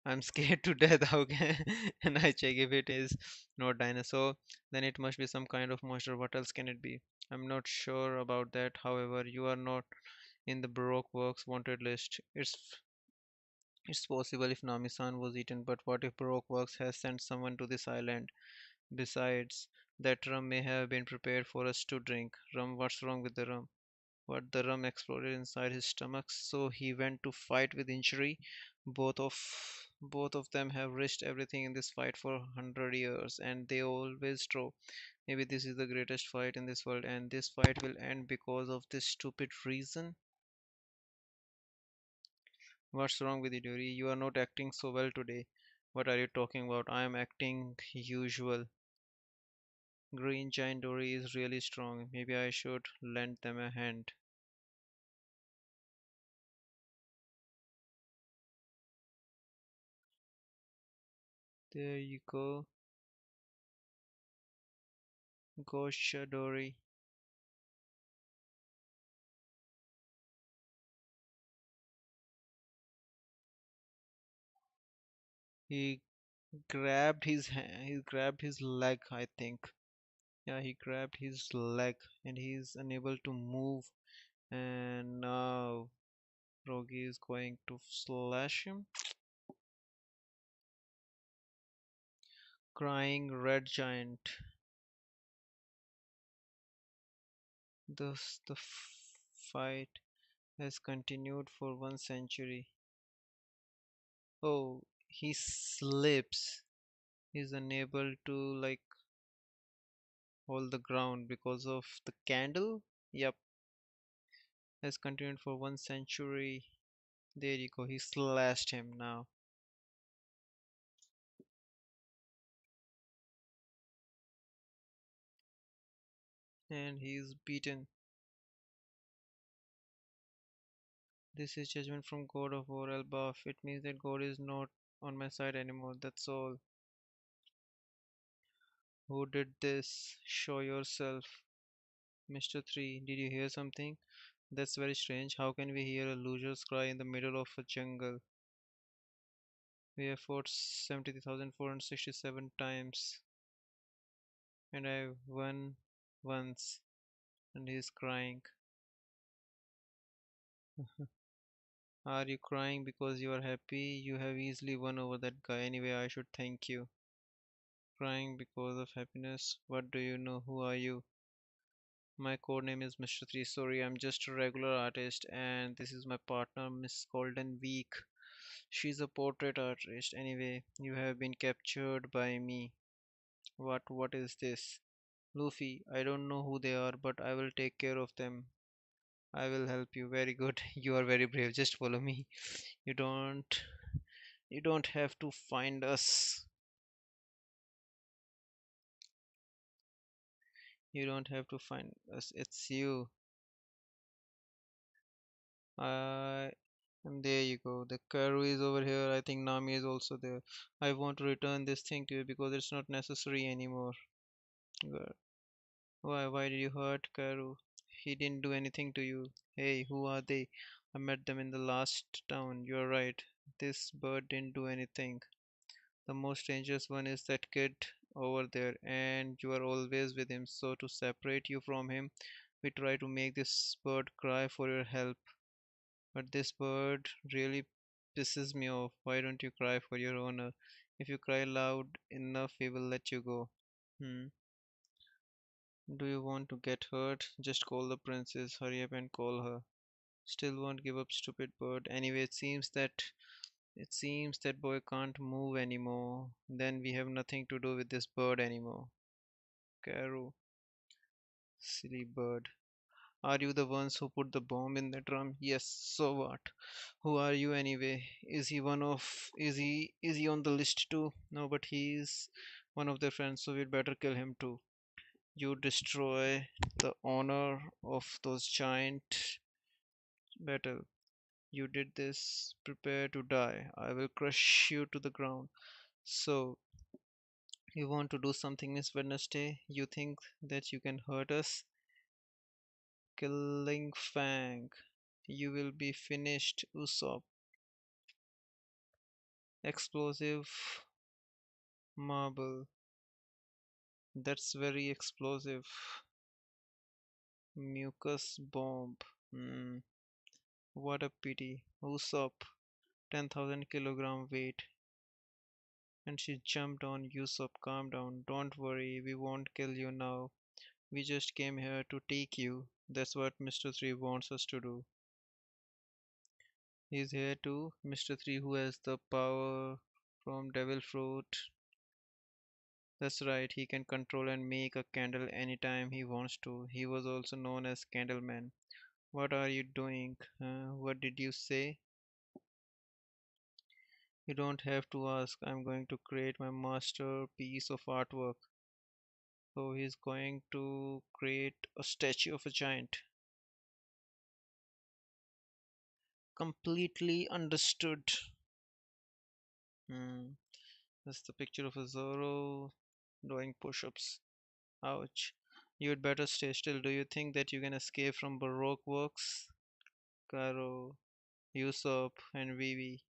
I'm scared to death. How can and I check if it is not dinosaur? Then it must be some kind of monster. What else can it be? I'm not sure about that. However, you are not in the Baroque Works wanted list. It's possible if Nami-san was eaten, but what if Baroque Works has sent someone to this island? Besides, that rum may have been prepared for us to drink. Rum, what's wrong with the rum? What the rum exploded inside his stomach, so he went to fight with injury. Both of both of them have risked everything in this fight for 100 years, and they always draw. Maybe this is the greatest fight in this world, and this fight will end because of this stupid reason. What's wrong with you, Dory? You are not acting so well today. What are you talking about? I am acting usual. Green Giant Dory is really strong. Maybe I should lend them a hand. There you go. Gotcha, Dory. He he grabbed his leg, I think. Yeah, he grabbed his leg and he's unable to move. And now Rogi is going to slash him. Crying red giant. Thus, the fight has continued for 1 century. Oh, he slips. He's unable to like hold the ground because of the candle. Yep, has continued for 1 century. There you go. He slashed him now, and he's beaten. This is judgment from God of War Elbaf. It means that God is not on my side anymore. That's all. Who did this? Show yourself. Mr. 3, did you hear something? That's very strange. How can we hear a loser's cry in the middle of a jungle? We have fought 73,467 times, and I won once, and he's crying. Are you crying because you are happy? You have easily won over that guy. Anyway, I should thank you. Crying because of happiness. What do you know? Who are you? My code name is Mr. 3. Sorry, I'm just a regular artist, and this is my partner, Miss Golden Week. She's a portrait artist. Anyway, you have been captured by me. What is this? Luffy, I don't know who they are, but I will take care of them. I will help you. Very good. You are very brave. Just follow me. You don't you don't have to find us. You don't have to find us. It's you. I and there you go. The Karu is over here. I think Nami is also there. I want to return this thing to you because it's not necessary anymore. Good. Why did you hurt Karu? He didn't do anything to you. Hey, who are they? I met them in the last town. You're right. This bird didn't do anything. The most dangerous one is that kid over there, and you are always with him. So, to separate you from him, we try to make this bird cry for your help. But this bird really pisses me off. Why don't you cry for your owner? If you cry loud enough, he will let you go. Hmm. Do you want to get hurt? Just call the princess. Hurry up and call her. Still won't give up, stupid bird. Anyway, it seems that boy can't move anymore. Then we have nothing to do with this bird anymore. Caro, silly bird. Are you the ones who put the bomb in the drum? Yes, so what? Who are you anyway? Is he on the list too? No, but he's one of their friends, so we'd better kill him too. You destroy the honor of those giant battle. You did this. Prepare to die. I will crush you to the ground. So, you want to do something, Miss Wednesday? You think that you can hurt us? Killing Fang. You will be finished, Usopp. Explosive marble. That's very explosive. Mucus bomb. Hmm. What a pity. Usopp. 10,000 kilogram weight. And she jumped on Usopp. Calm down. Don't worry. We won't kill you now. We just came here to take you. That's what Mr. 3 wants us to do. He's here too. Mr. 3 who has the power from Devil Fruit. That's right, he can control and make a candle anytime he wants to. He was also known as Candleman. What are you doing? What did you say? You don't have to ask. I'm going to create my masterpiece of artwork. So he's going to create a statue of a giant. Completely understood. Hmm. That's the picture of a Zorro doing push-ups. Ouch. You'd better stay still. Do you think that you can escape from Baroque works? Karo, Usopp, and Vivi,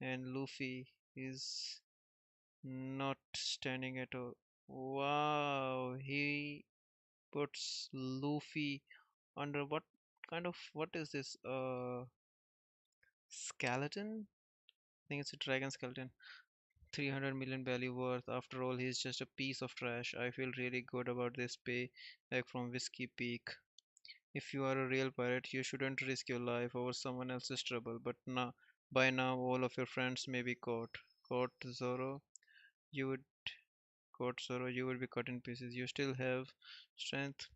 and Luffy is not standing at all. Wow, he puts Luffy under what kind of what is this? Skeleton? I think it's a dragon skeleton. 300 million value worth. After all, he's just a piece of trash. I feel really good about this pay back from Whiskey Peak. If you are a real pirate, you shouldn't risk your life over someone else's trouble. But now, by now, all of your friends may be caught. Caught Zoro, you would caught Zoro, you will be cut in pieces. You still have strength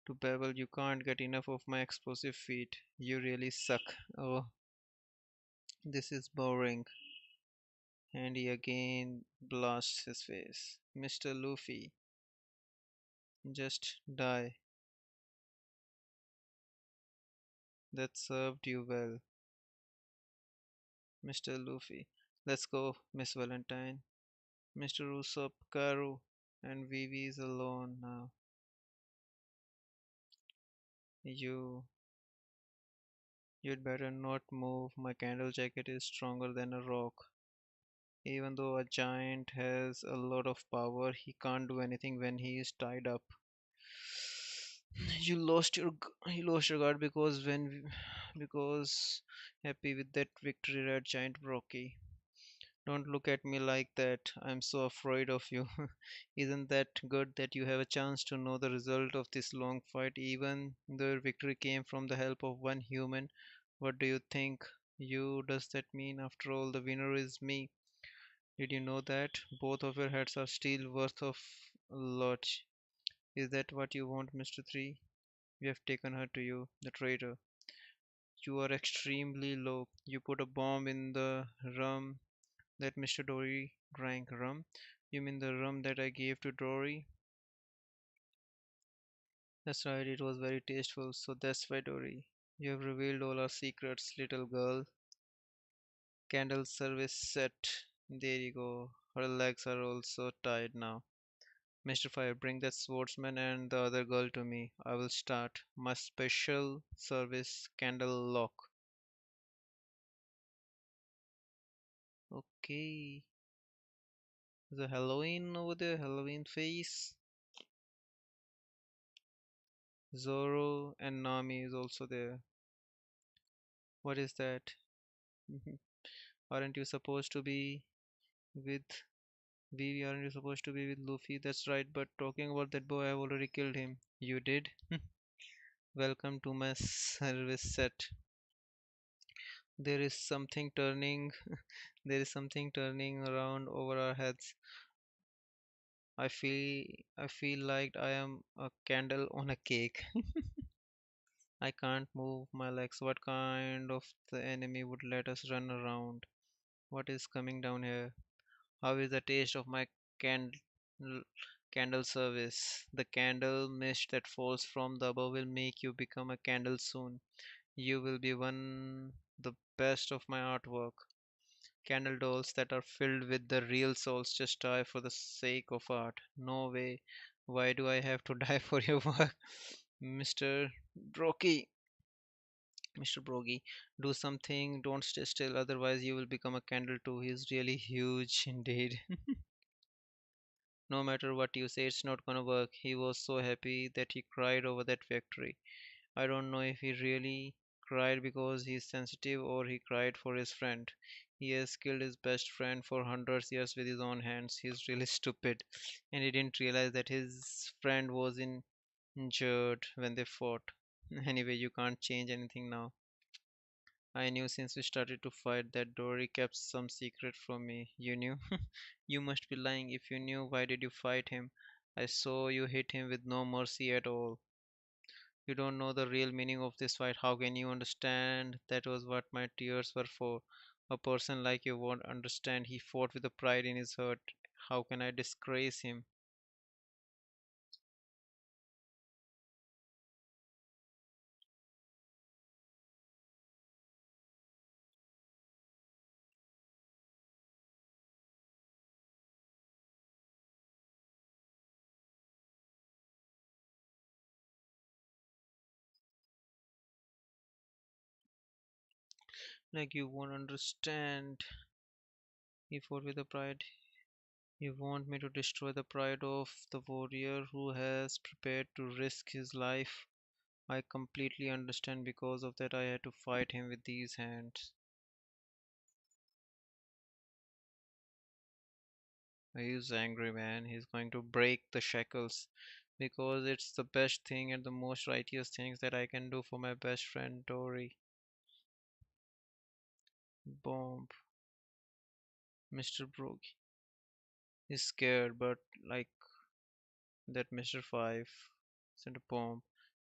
to babble. You can't get enough of my explosive feet. You really suck. Oh, this is boring. And he again blasts his face. Mr. Luffy, just die. That served you well, Mr. Luffy. Let's go, Miss Valentine. Mr. Usopp, Karu, and Vivi is alone now. You, you'd better not move. My candle jacket is stronger than a rock. Even though a giant has a lot of power, he can't do anything when he is tied up. You lost your guard because happy with that victory, red giant Brocky. Don't look at me like that. I'm so afraid of you. Isn't that good that you have a chance to know the result of this long fight, even though your victory came from the help of one human? What do you think? You does that mean? After all, the winner is me. Did you know that? Both of your heads are still worth of a lot. Is that what you want, Mr. 3? We have taken her to you, the traitor. You are extremely low. You put a bomb in the rum that Mr. Dory drank. Rum? You mean the rum that I gave to Dory? That's right, it was very tasteful. So that's why, Dory. You have revealed all our secrets, little girl. Candle service set. There you go. Her legs are also tied now. Mr. Fire, bring that swordsman and the other girl to me. I will start my special service candle lock. Okay. The Halloween over there, Halloween face. Zoro and Nami is also there. What is that? Aren't you supposed to be with Vivi? Aren't you supposed to be with Luffy? That's right, but talking about that boy, I've already killed him. You did? Welcome to my service set. There is something turning there is something turning around over our heads. I feel like I am a candle on a cake. I can't move my legs. What kind of the enemy would let us run around? What is coming down here? How is the taste of my candle candle service? The candle mist that falls from the above will make you become a candle soon. You will be one the best of my artwork. Candle dolls that are filled with the real souls just die for the sake of art. No way. Why do I have to die for your work? Mr. Brokey, Mr. Brogy, do something, don't stay still, otherwise you will become a candle too. He's really huge indeed. No matter what you say, it's not gonna work. He was so happy that he cried over that victory. I don't know if he really cried because he's sensitive or he cried for his friend. He has killed his best friend for hundreds years with his own hands. He's really stupid. And he didn't realize that his friend was injured when they fought. Anyway, you can't change anything now. I knew since we started to fight that Dory kept some secret from me. You knew? You must be lying. If you knew, why did you fight him? I saw you hit him with no mercy at all. You don't know the real meaning of this fight. How can you understand? That was what my tears were for. A person like you won't understand. He fought with a pride in his heart. How can I disgrace him? Like you won't understand. He fought with a pride. You want me to destroy the pride of the warrior who has prepared to risk his life? I completely understand. Because of that, I had to fight him with these hands. He's angry, man. He's going to break the shackles because it's the best thing and the most righteous things that I can do for my best friend Dory. Bomb. Mr. Brooke is scared, but like that Mr. Five sent a bomb.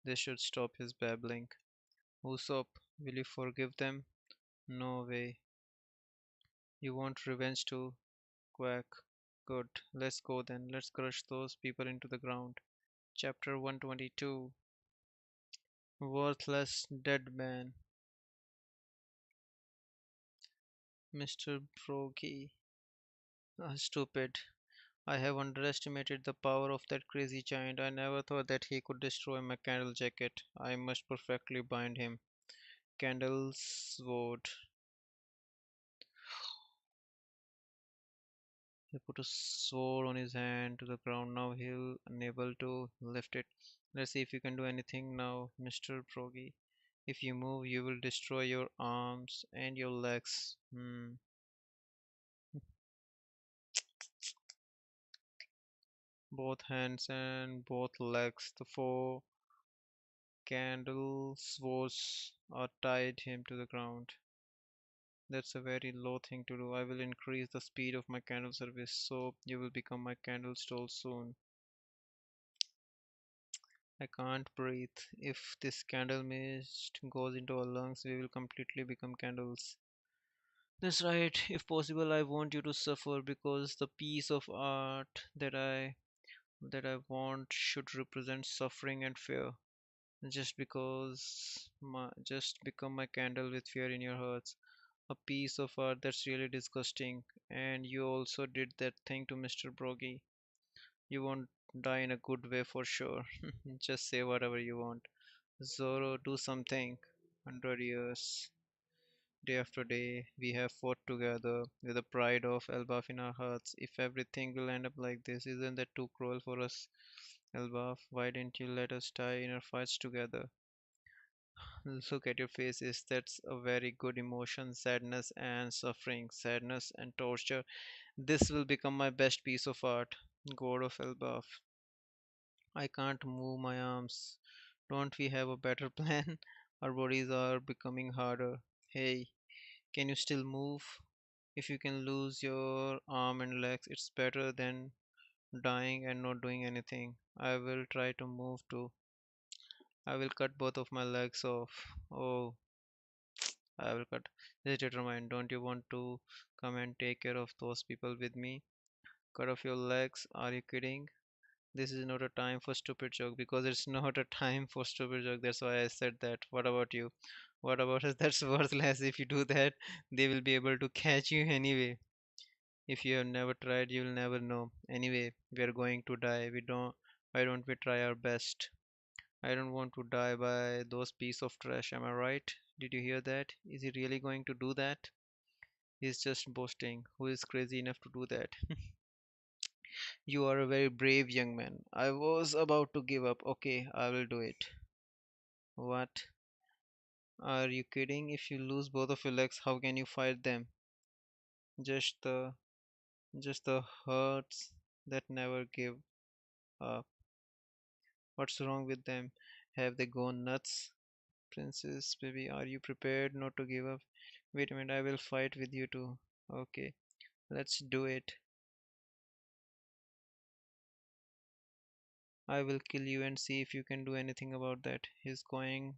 They should stop his babbling. Usopp, will you forgive them? No way. You want revenge too? Quack. Good. Let's go then. Let's crush those people into the ground. Chapter 122. Worthless dead man. Mr. Brogy. Ah, stupid. I have underestimated the power of that crazy giant. I never thought that he could destroy my candle jacket. I must perfectly bind him. Candle sword. He put a sword on his hand to the ground. Now he'll unable to lift it. Let's see if you can do anything now, Mr. Brogy. If you move, you will destroy your arms and your legs. Both hands and both legs. The four candle swords are tied him to the ground. That's a very low thing to do. I will increase the speed of my candle service so you will become my candle stole soon. I can't breathe. If this candle mist goes into our lungs, we will completely become candles. That's right. If possible, I want you to suffer because the piece of art that I want should represent suffering and fear. Just become my candle with fear in your hearts. A piece of art that's really disgusting. And you also did that thing to Mr. Broggy. You won't die in a good way for sure. Just say whatever you want. Zoro, do something. 100 years, day after day, we have fought together with the pride of Elbaf in our hearts. If everything will end up like this, isn't that too cruel for us, Elbaf? Why didn't you let us die in our fights together? Look at your faces. That's a very good emotion. Sadness and suffering, sadness and torture. This will become my best piece of art. God of Elbaf. I can't move my arms. Don't we have a better plan? Our bodies are becoming harder. Hey, can you still move? If you can lose your arm and legs, it's better than dying and not doing anything. I will try to move too. I will cut both of my legs off. Oh, I will cut. Just determined. Don't you want to come and take care of those people with me? Cut off your legs? Are you kidding? This is not a time for stupid joke because it's not a time for stupid joke. That's why I said that. What about you? What about us? That's worthless. If you do that, they will be able to catch you anyway. If you have never tried, you will never know. Anyway, we are going to die. We don't. Why don't we try our best? I don't want to die by those piece of trash. Am I right? Did you hear that? Is he really going to do that? He's just boasting. Who is crazy enough to do that? You are a very brave young man. I was about to give up. Okay, I will do it. What? Are you kidding? If you lose both of your legs, how can you fight them? Just the just the hearts that never give up. What's wrong with them? Have they gone nuts? Princess, baby, are you prepared not to give up? Wait a minute, I will fight with you too. Okay, let's do it. I will kill you and see if you can do anything about that. He's going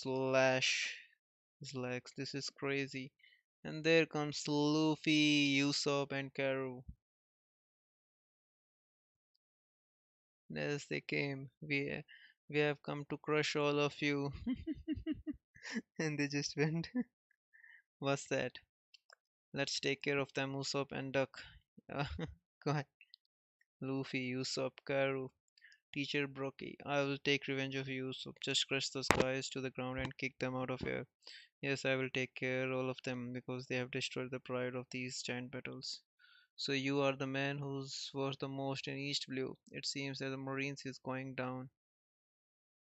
slash his legs. This is crazy. And there comes Luffy, Usopp, and Karoo. As they came, we have come to crush all of you. And they just went. What's that? Let's take care of them, Usopp and Duck. Uh, Go ahead. Luffy, Usopp, Karoo, Teacher Brocky. I will take revenge of you, Usopp. Just crush those guys to the ground and kick them out of here. Yes, I will take care all of them because they have destroyed the pride of these giant battles. So you are the man who's worth the most in East Blue. It seems that the Marines is going down.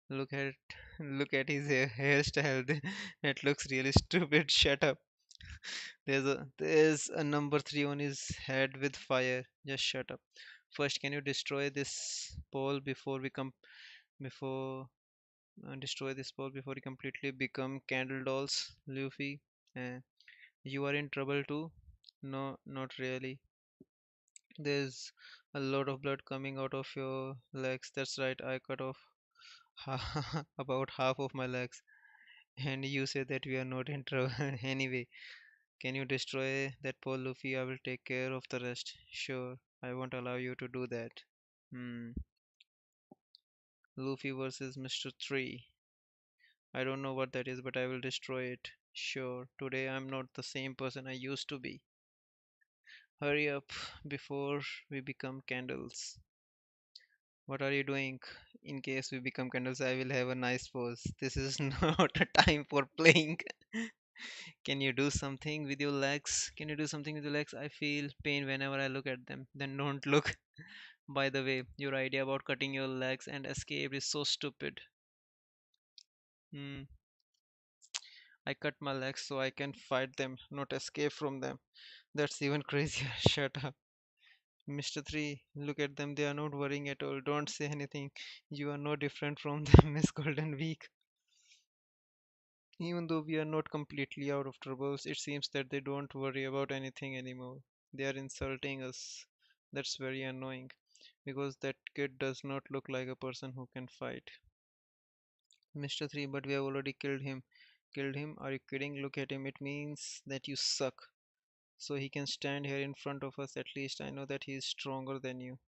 Look at look at his hairstyle. That looks really stupid. Shut up. There's a number three on his head with fire. Just shut up. First, can you destroy this pole before destroy this pole before we completely become candle dolls, Luffy? Uh, you are in trouble too? No, not really. There's a lot of blood coming out of your legs. That's right. I cut off about half of my legs, and you say that we are not in trouble anyway. Can you destroy that poor Luffy? I will take care of the rest. Sure, I won't allow you to do that. Hmm. Luffy versus Mr. 3. I don't know what that is, but I will destroy it. Sure, today I'm not the same person I used to be. Hurry up before we become candles. What are you doing? In case we become candles, I will have a nice pose. This is not a time for playing. Can you do something with your legs? Can you do something with your legs? I feel pain whenever I look at them. Then don't look. By the way, your idea about cutting your legs and escape is so stupid. Hmm. I cut my legs so I can fight them, not escape from them. That's even crazier. Shut up. Mr. 3, look at them. They are not worrying at all. Don't say anything. You are no different from them, Miss Golden Week. Even though we are not completely out of troubles, it seems that they don't worry about anything anymore. They are insulting us. That's very annoying because that kid does not look like a person who can fight. Mr. 3, but we have already killed him. Killed him? Are you kidding? Look at him. It means that you suck. So he can stand here in front of us. At least I know that he is stronger than you.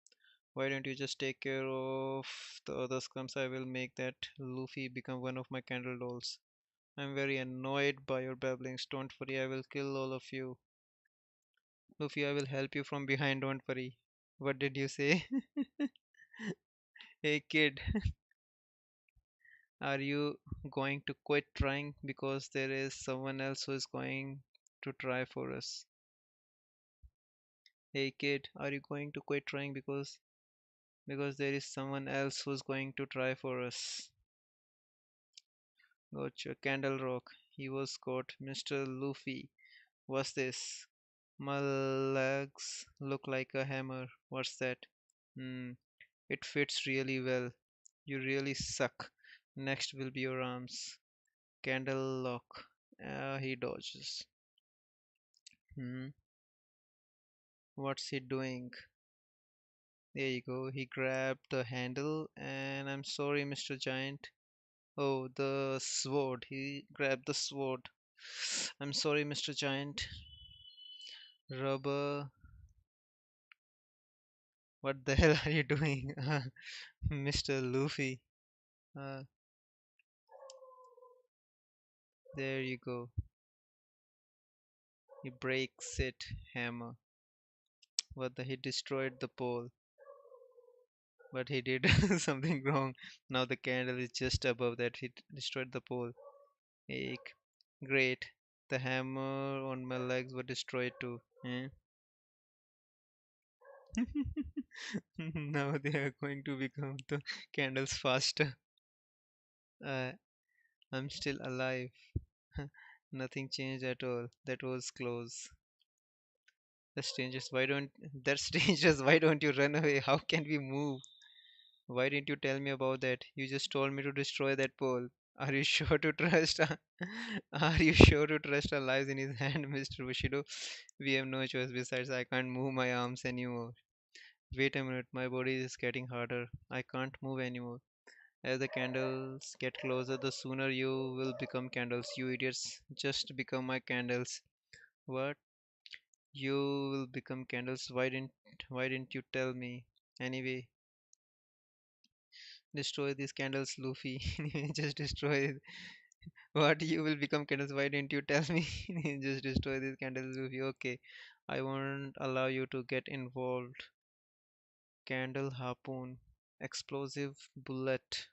Why don't you just take care of the other scrums? I will make that Luffy become one of my candle dolls. I'm very annoyed by your babblings. Don't worry, I will kill all of you. Luffy, I will help you from behind. Don't worry. What did you say? Hey kid, are you going to quit trying because there is someone else who is going to try for us? Hey kid, are you going to quit trying because there is someone else who's going to try for us? Gotcha. Candle Rock. He was caught. Mr. Luffy. What's this? My legs look like a hammer. What's that? Hmm. It fits really well. You really suck. Next will be your arms. Candle lock. He dodges. Hmm. What's he doing? There you go. He grabbed the handle, and I'm sorry, Mr. Giant. Oh, the sword. He grabbed the sword. I'm sorry, Mr. Giant. Rubber. What the hell are you doing, Mr. Luffy? Uh, there you go. He breaks it, hammer. What the? He destroyed the pole, but he did something wrong. Now the candle is just above that. He destroyed the pole. Eek. Great. The hammer on my legs were destroyed too. Eh? Now they are going to become the candles faster. Uh, I'm still alive. Nothing changed at all. That was close. That's dangerous. That's dangerous. Why don't you run away? How can we move? Why didn't you tell me about that? You just told me to destroy that pole. Are you sure to trust? Are you sure to trust our lives in his hand, Mr. Bushido? We have no choice. Besides, I can't move my arms anymore. Wait a minute. My body is getting harder. I can't move anymore. As the candles get closer, the sooner you will become candles. You idiots, just become my candles. What? You will become candles. Why didn't you tell me? Anyway, destroy these candles, Luffy. Just destroy. What? You will become candles. Why didn't you tell me? Just destroy these candles, Luffy. Okay. I won't allow you to get involved. Candle harpoon. Explosive bullet.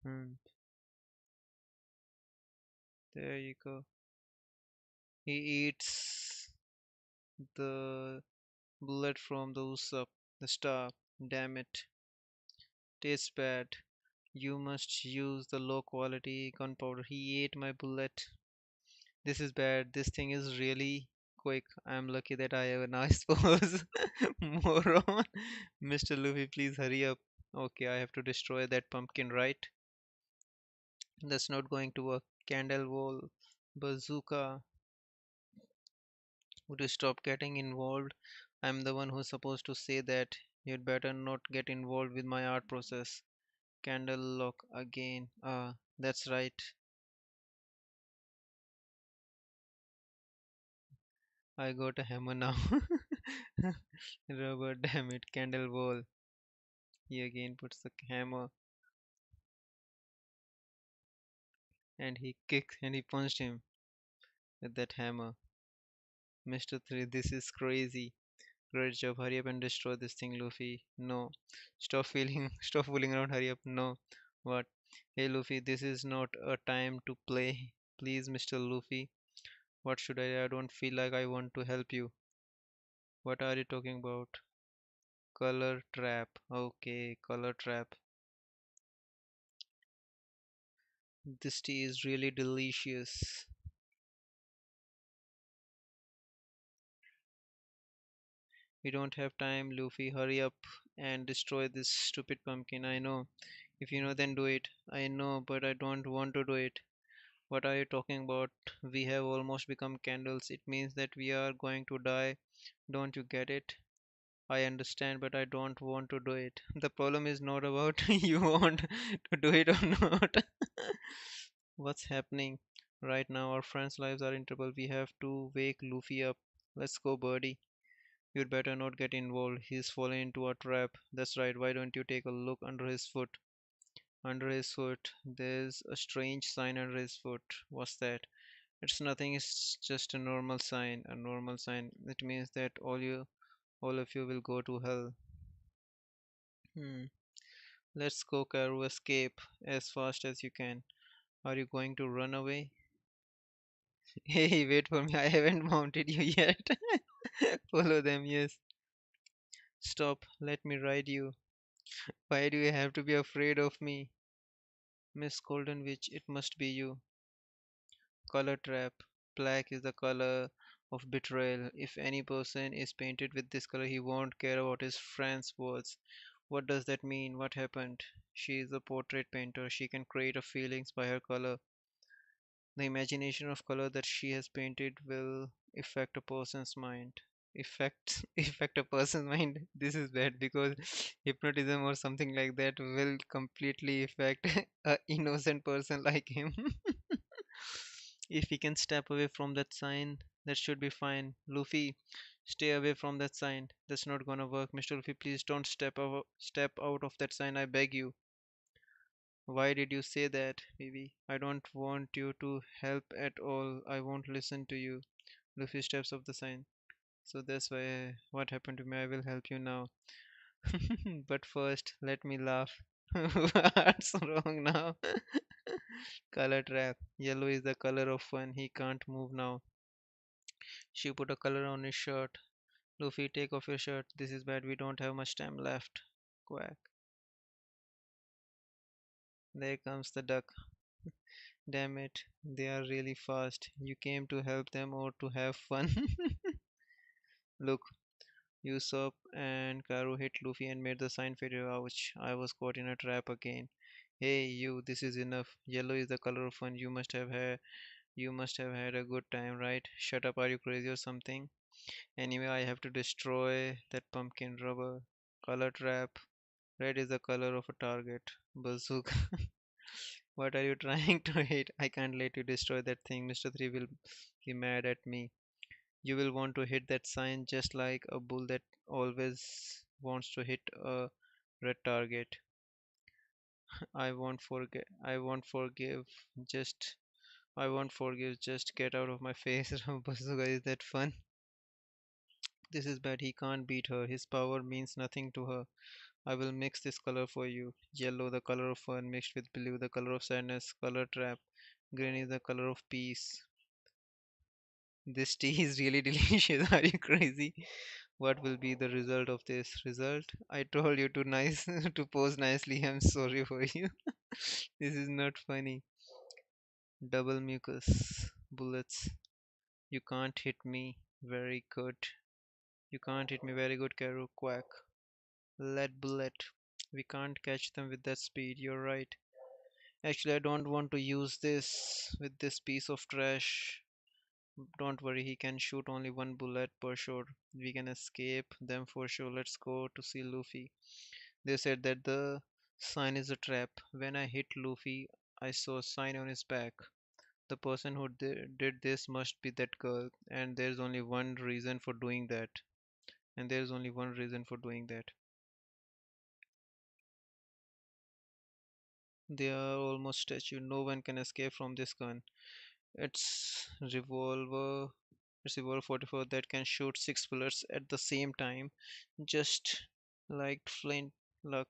Hmm. There you go. He eats the bullet from the Usopp, the star. Damn it. Tastes bad. You must use the low quality gunpowder. He ate my bullet. This is bad. This thing is really quick. I'm lucky that I have a nice pose. Moron. Mr. Luffy, please hurry up. Okay, I have to destroy that pumpkin, right? That's not going to work. Candle wall. Bazooka. Would you stop getting involved? I'm the one who's supposed to say that. You'd better not get involved with my art process. Candle lock again. Ah, that's right. I got a hammer now. Rubber, damn it, candle wall. He again puts the hammer and he kicked and he punched him with that hammer. Mr. 3, this is crazy. Great job, hurry up and destroy this thing, Luffy. No. Stop feeling stop fooling around, hurry up. No. What? Hey Luffy, this is not a time to play. Please, Mr. Luffy. What should I? I don't feel like I want to help you. What are you talking about? Color trap. Okay, color trap. This tea is really delicious. We don't have time, Luffy. Hurry up and destroy this stupid pumpkin. I know. If you know, then do it. I know, but I don't want to do it. What are you talking about? We have almost become candles. It means that we are going to die. Don't you get it? I understand, but I don't want to do it. The problem is not about you want to do it or not. What's happening right now? Our friends' lives are in trouble. We have to wake Luffy up. Let's go, birdie. You'd better not get involved. He's fallen into a trap. That's right. Why don't you take a look under his foot? Under his foot, there's a strange sign under his foot. What's that? It's nothing. It's just a normal sign. A normal sign. It means that all of you will go to hell. Hmm. Let's go, Karu. Escape as fast as you can. Are you going to run away? Hey, wait for me. I haven't mounted you yet. Follow them. Yes. Stop. Let me ride you. Why do you have to be afraid of me? Miss Golden Witch, it must be you. Color trap. Black is the color of betrayal. If any person is painted with this color, he won't care about his friend's words. What does that mean? What happened? She is a portrait painter. She can create a feelings by her color. The imagination of color that she has painted will affect a person's mind. Affect a person's mind. This is bad because hypnotism or something like that will completely affect a innocent person like him. If he can step away from that sign, that should be fine. Luffy, stay away from that sign. That's not gonna work. Mr. Luffy, please don't step out of that sign. I beg you. Why did you say that, baby? I don't want you to help at all. I won't listen to you. Luffy steps off the sign. So that's why what happened to me. I will help you now. But first, let me laugh. What's wrong now? Color trap. Yellow is the color of fun. He can't move now. She put a color on his shirt. Luffy, take off your shirt. This is bad. We don't have much time left. Quack. There comes the duck. Damn it. They are really fast. You came to help them or to have fun? Look, Usopp and Karu hit Luffy and made the sign fade. Ouch. I was caught in a trap again. Hey, you, this is enough. Yellow is the color of fun. You must have had a good time, right? Shut up, are you crazy or something? Anyway, I have to destroy that pumpkin rubber color trap. Red is the color of a target. Bazooka. What are you trying to hit? I can't let you destroy that thing. Mr. 3 will be mad at me. You will want to hit that sign just like a bull that always wants to hit a red target. I won't forget. I won't forgive. Just. I won't forgive. Just get out of my face. Bazooka, is that fun? This is bad. He can't beat her. His power means nothing to her. I will mix this color for you. Yellow, the color of fun, mixed with blue, the color of sadness, color trap. Green is the color of peace. This tea is really delicious. Are you crazy? What will be the result of this? Result? I told you to nice to pose nicely. I'm sorry for you. This is not funny. Double mucus bullets. You can't hit me. Very good. You can't hit me. Very good, Carol. Quack. Lead bullet. We can't catch them with that speed. You're right. Actually, I don't want to use this with this piece of trash. Don't worry, he can shoot only one bullet per shot. We can escape them for sure. Let's go to see Luffy. They said that the sign is a trap. When I hit Luffy, I saw a sign on his back. The person who did this must be that girl, and there's only one reason for doing that. And there's only one reason for doing that. They are almost statue. No one can escape from this gun. It's revolver. It's revolver 44 that can shoot six bullets at the same time, just like flint luck.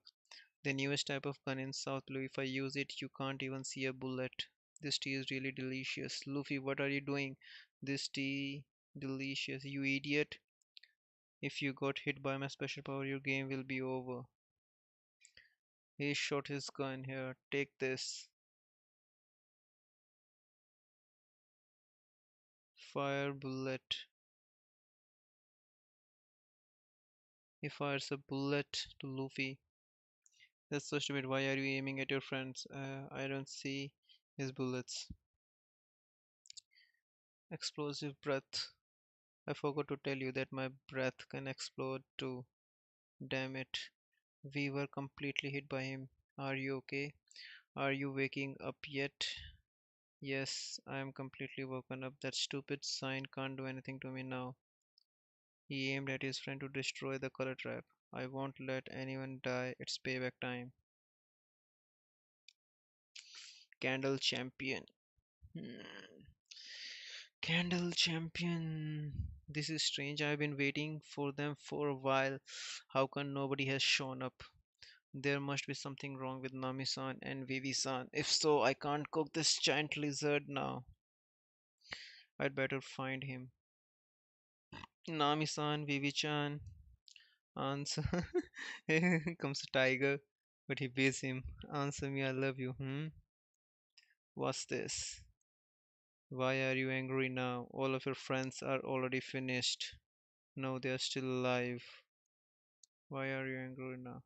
The newest type of gun in South Blue. If I use it, you can't even see a bullet. This tea is really delicious. Luffy, what are you doing? This tea delicious. You idiot. If you got hit by my special power, your game will be over. He shot his gun here. Take this. Fire bullet. He fires a bullet to Luffy. That's so stupid. Why are you aiming at your friends? I don't see his bullets. Explosive breath. I forgot to tell you that my breath can explode too. Damn it. We were completely hit by him. Are you okay? Are you waking up yet? Yes, I am completely woken up. That stupid sign can't do anything to me now. He aimed at his friend to destroy the color trap. I won't let anyone die. It's payback time. Candle champion. Hmm. Candle champion. This is strange. I've been waiting for them for a while. How come nobody has shown up? There must be something wrong with Nami-san and Vivi-san. If so, I can't cook this giant lizard now. I'd better find him. Nami-san, Vivi-chan, answer. Here comes a tiger, but he beats him. Answer me, I love you. Hmm? What's this? Why are you angry now? All of your friends are already finished. No, they are still alive. Why are you angry now?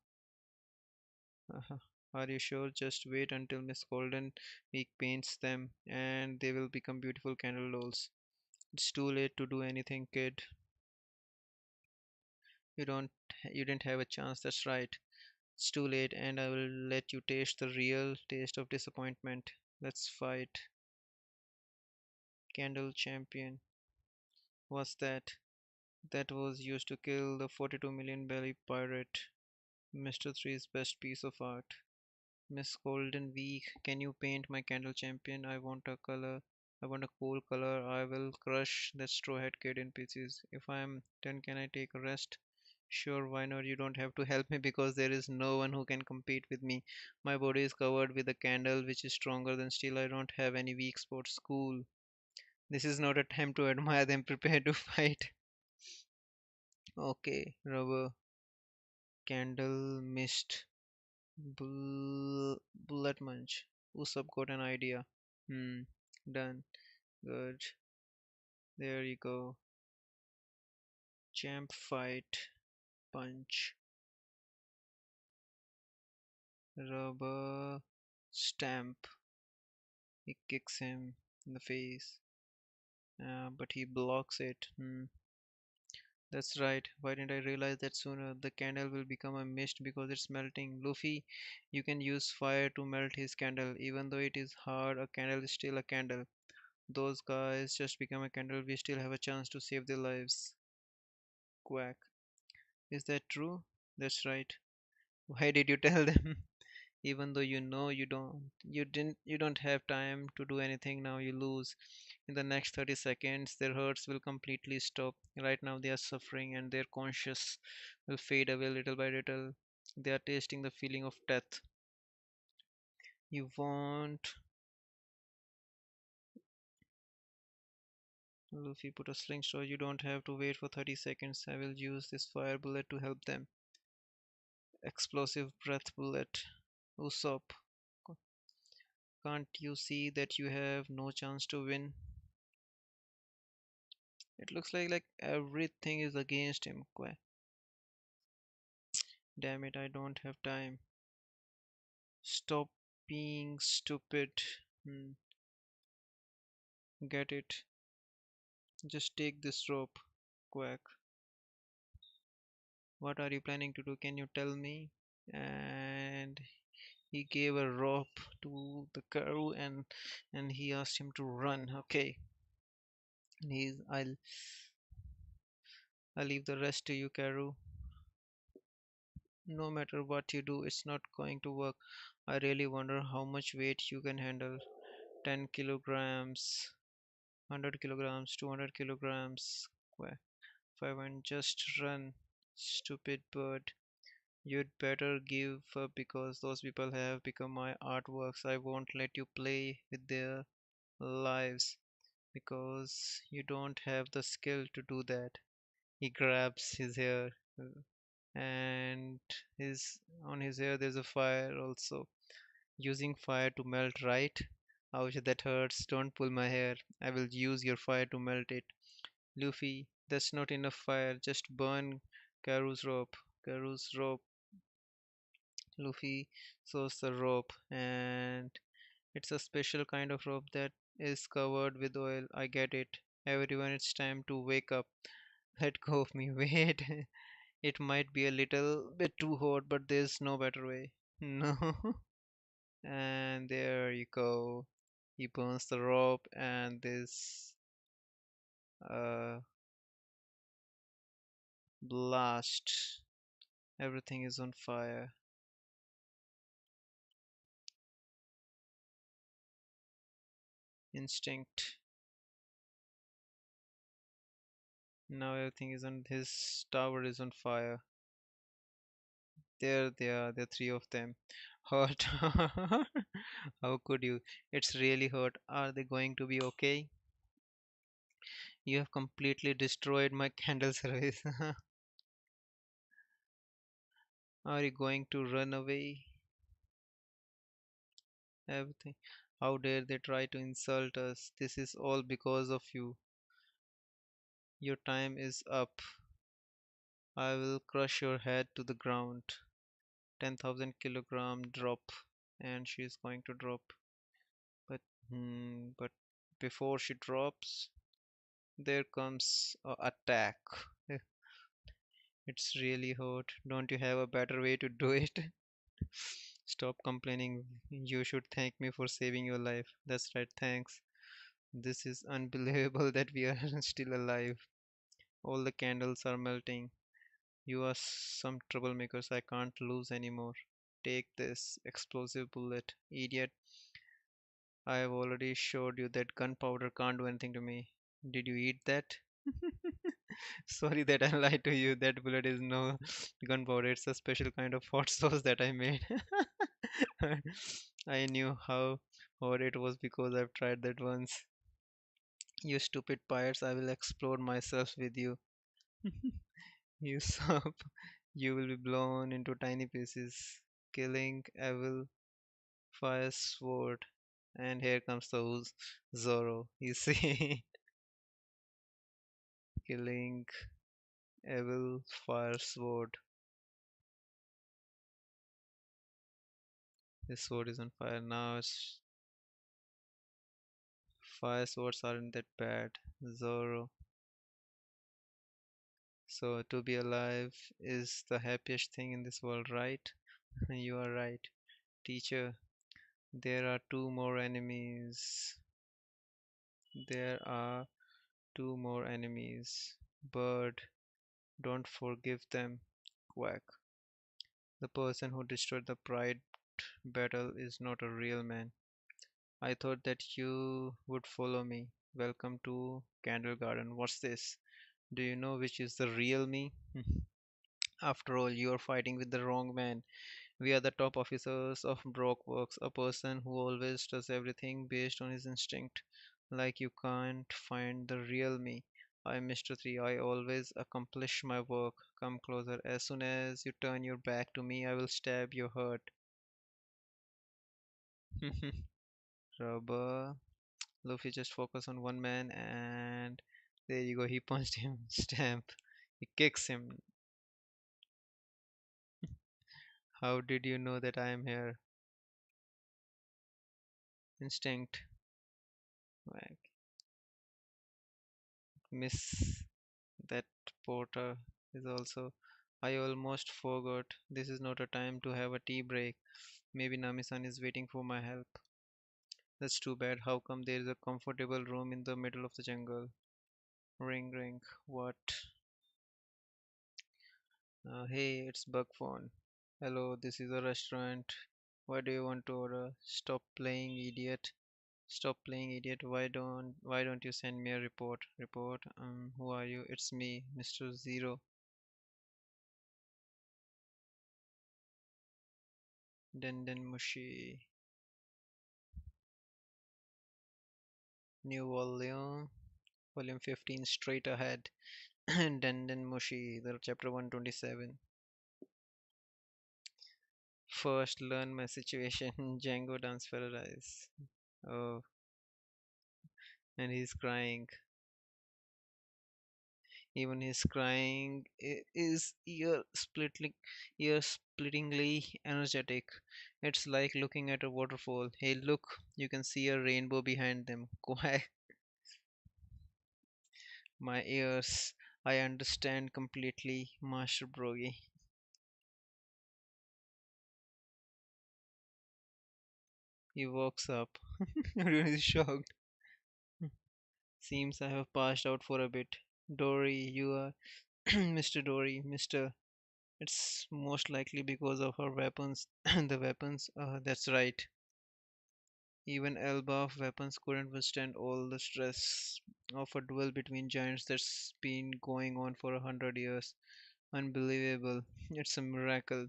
Are you sure? Just wait until Miss Golden Week paints them and they will become beautiful candle dolls. It's too late to do anything, kid. You don't you didn't have a chance, that's right. It's too late and I will let you taste the real taste of disappointment. Let's fight. Candle champion. What's that? That was used to kill the 42 million belly pirate. Mr. Three's best piece of art. Miss Golden Week, can you paint my candle champion? I want a color. I want a cool color. I will crush that straw hat kid in pieces. If I am done, can I take a rest? Sure, why not? You don't have to help me because there is no one who can compete with me. My body is covered with a candle which is stronger than steel. I don't have any weak spots. Cool. This is not a time to admire them. Prepare to fight. Okay, rubber, candle, mist, bullet munch. Usopp got an idea. Hmm, done. Good. There you go. Champ fight. Punch. Rubber stamp. He kicks him in the face. But he blocks it. Hmm. That's right. Why didn't I realize that sooner? The candle will become a mist because it's melting. Luffy, you can use fire to melt his candle. Even though it is hard, a candle is still a candle. Those guys just become a candle. We still have a chance to save their lives. Quack. Is that true? That's right. Why did you tell them? Even though you don't have time to do anything now, you lose. In the next 30 seconds, their hurts will completely stop. Right now, they are suffering and their conscious will fade away little by little. They are tasting the feeling of death. You won't. Luffy put a sling so you don't have to wait for 30 seconds. I will use this fire bullet to help them. Explosive breath bullet. Usopp, can't you see that you have no chance to win? It looks like everything is against him. Damn it, I don't have time. Stop being stupid. Hmm, get it. Just take this rope. Quack. What are you planning to do? Can you tell me? And he gave a rope to the Karoo and he asked him to run. Okay. And I'll leave the rest to you, Karoo. No matter what you do, it's not going to work. I really wonder how much weight you can handle. 10 kilograms, 100 kilograms, 200 kilograms. Wha- If I went just run, stupid bird. You'd better give up because those people have become my artworks. I won't let you play with their lives because you don't have the skill to do that. He grabs his hair and his on his hair there's a fire also. Using fire to melt, right? Ouch, that hurts. Don't pull my hair. I will use your fire to melt it. Luffy, that's not enough fire. Just burn Karu's rope. Karu's rope. Luffy sews the rope, and it's a special kind of rope that is covered with oil. I get it. Everyone, it's time to wake up. Let go of me. Wait. It might be a little bit too hot, but there's no better way. No. And there you go. He burns the rope, and this uh, blast. Everything is on fire. Instinct. Now everything is on. His tower is on fire. There they are. There are three of them. Hurt. How could you? It's really hurt. Are they going to be okay? You have completely destroyed my candle service. Are you going to run away? Everything. How dare they try to insult us? This is all because of you. Your time is up. I will crush your head to the ground. 10,000 kilogram drop. And she is going to drop. But, but before she drops, there comes a attack. It's really hurt. Don't you have a better way to do it? Stop complaining. You should thank me for saving your life. That's right, thanks. This is unbelievable that we are still alive. All the candles are melting. You are some troublemakers. I can't lose anymore. Take this explosive bullet. Idiot, I have already showed you that gunpowder can't do anything to me. Did you eat that? Sorry that I lied to you. That bullet is no gunpowder. It's a special kind of hot sauce that I made. I knew how hot it was because I've tried that once. You stupid pirates, I will explode myself with you. You sup. You will be blown into tiny pieces. Killing evil fire sword. And here comes the Zoro. You see, killing evil fire sword. His sword is on fire now. Fire swords aren't that bad. Zoro, So to be alive is the happiest thing in this world, right? You are right. Teacher, there are two more enemies. There are two more enemies. Bird, don't forgive them. Quack. The person who destroyed the pride battle is not a real man. I thought that you would follow me. Welcome to Candle Garden. What's this? Do you know which is the real me? After all, you are fighting with the wrong man. We are the top officers of Brockworks, a person who always does everything based on his instinct. Like you can't find the real me. I'm Mr. 3. I always accomplish my work. Come closer. As soon as you turn your back to me, I will stab your heart. Rubber. Luffy just focus on one man and there you go. He punched him. Stamp. He kicks him. How did you know that I am here? Instinct. Like, miss that porter is also. I almost forgot. This is not a time to have a tea break. Maybe Nami-san is waiting for my help. That's too bad. How come there is a comfortable room in the middle of the jungle? Ring ring. What? Hey, it's Bug Phone. Hello, this is a restaurant. What do you want to order? Stop playing idiot. Stop playing idiot. Why don't you send me a report? Report? Who are you? It's me, Mr. Zero. Den Mushi. New volume. Volume 15 straight ahead. Den Mushi. The chapter 127. First learn my situation. Django dance paradise. Oh, and he's crying. Even his crying is ear splittingly energetic. It's like looking at a waterfall. Hey, look, you can see a rainbow behind them. Quack. My ears. I understand completely, Master Brogy. He walks up. Really shocked. Seems I have passed out for a bit. Dory, you are Mr. Dory, Mr. It's most likely because of her weapons. The weapons, that's right. Even Elbaf weapons couldn't withstand all the stress of a duel between giants that's been going on for 100 years. Unbelievable. It's a miracle.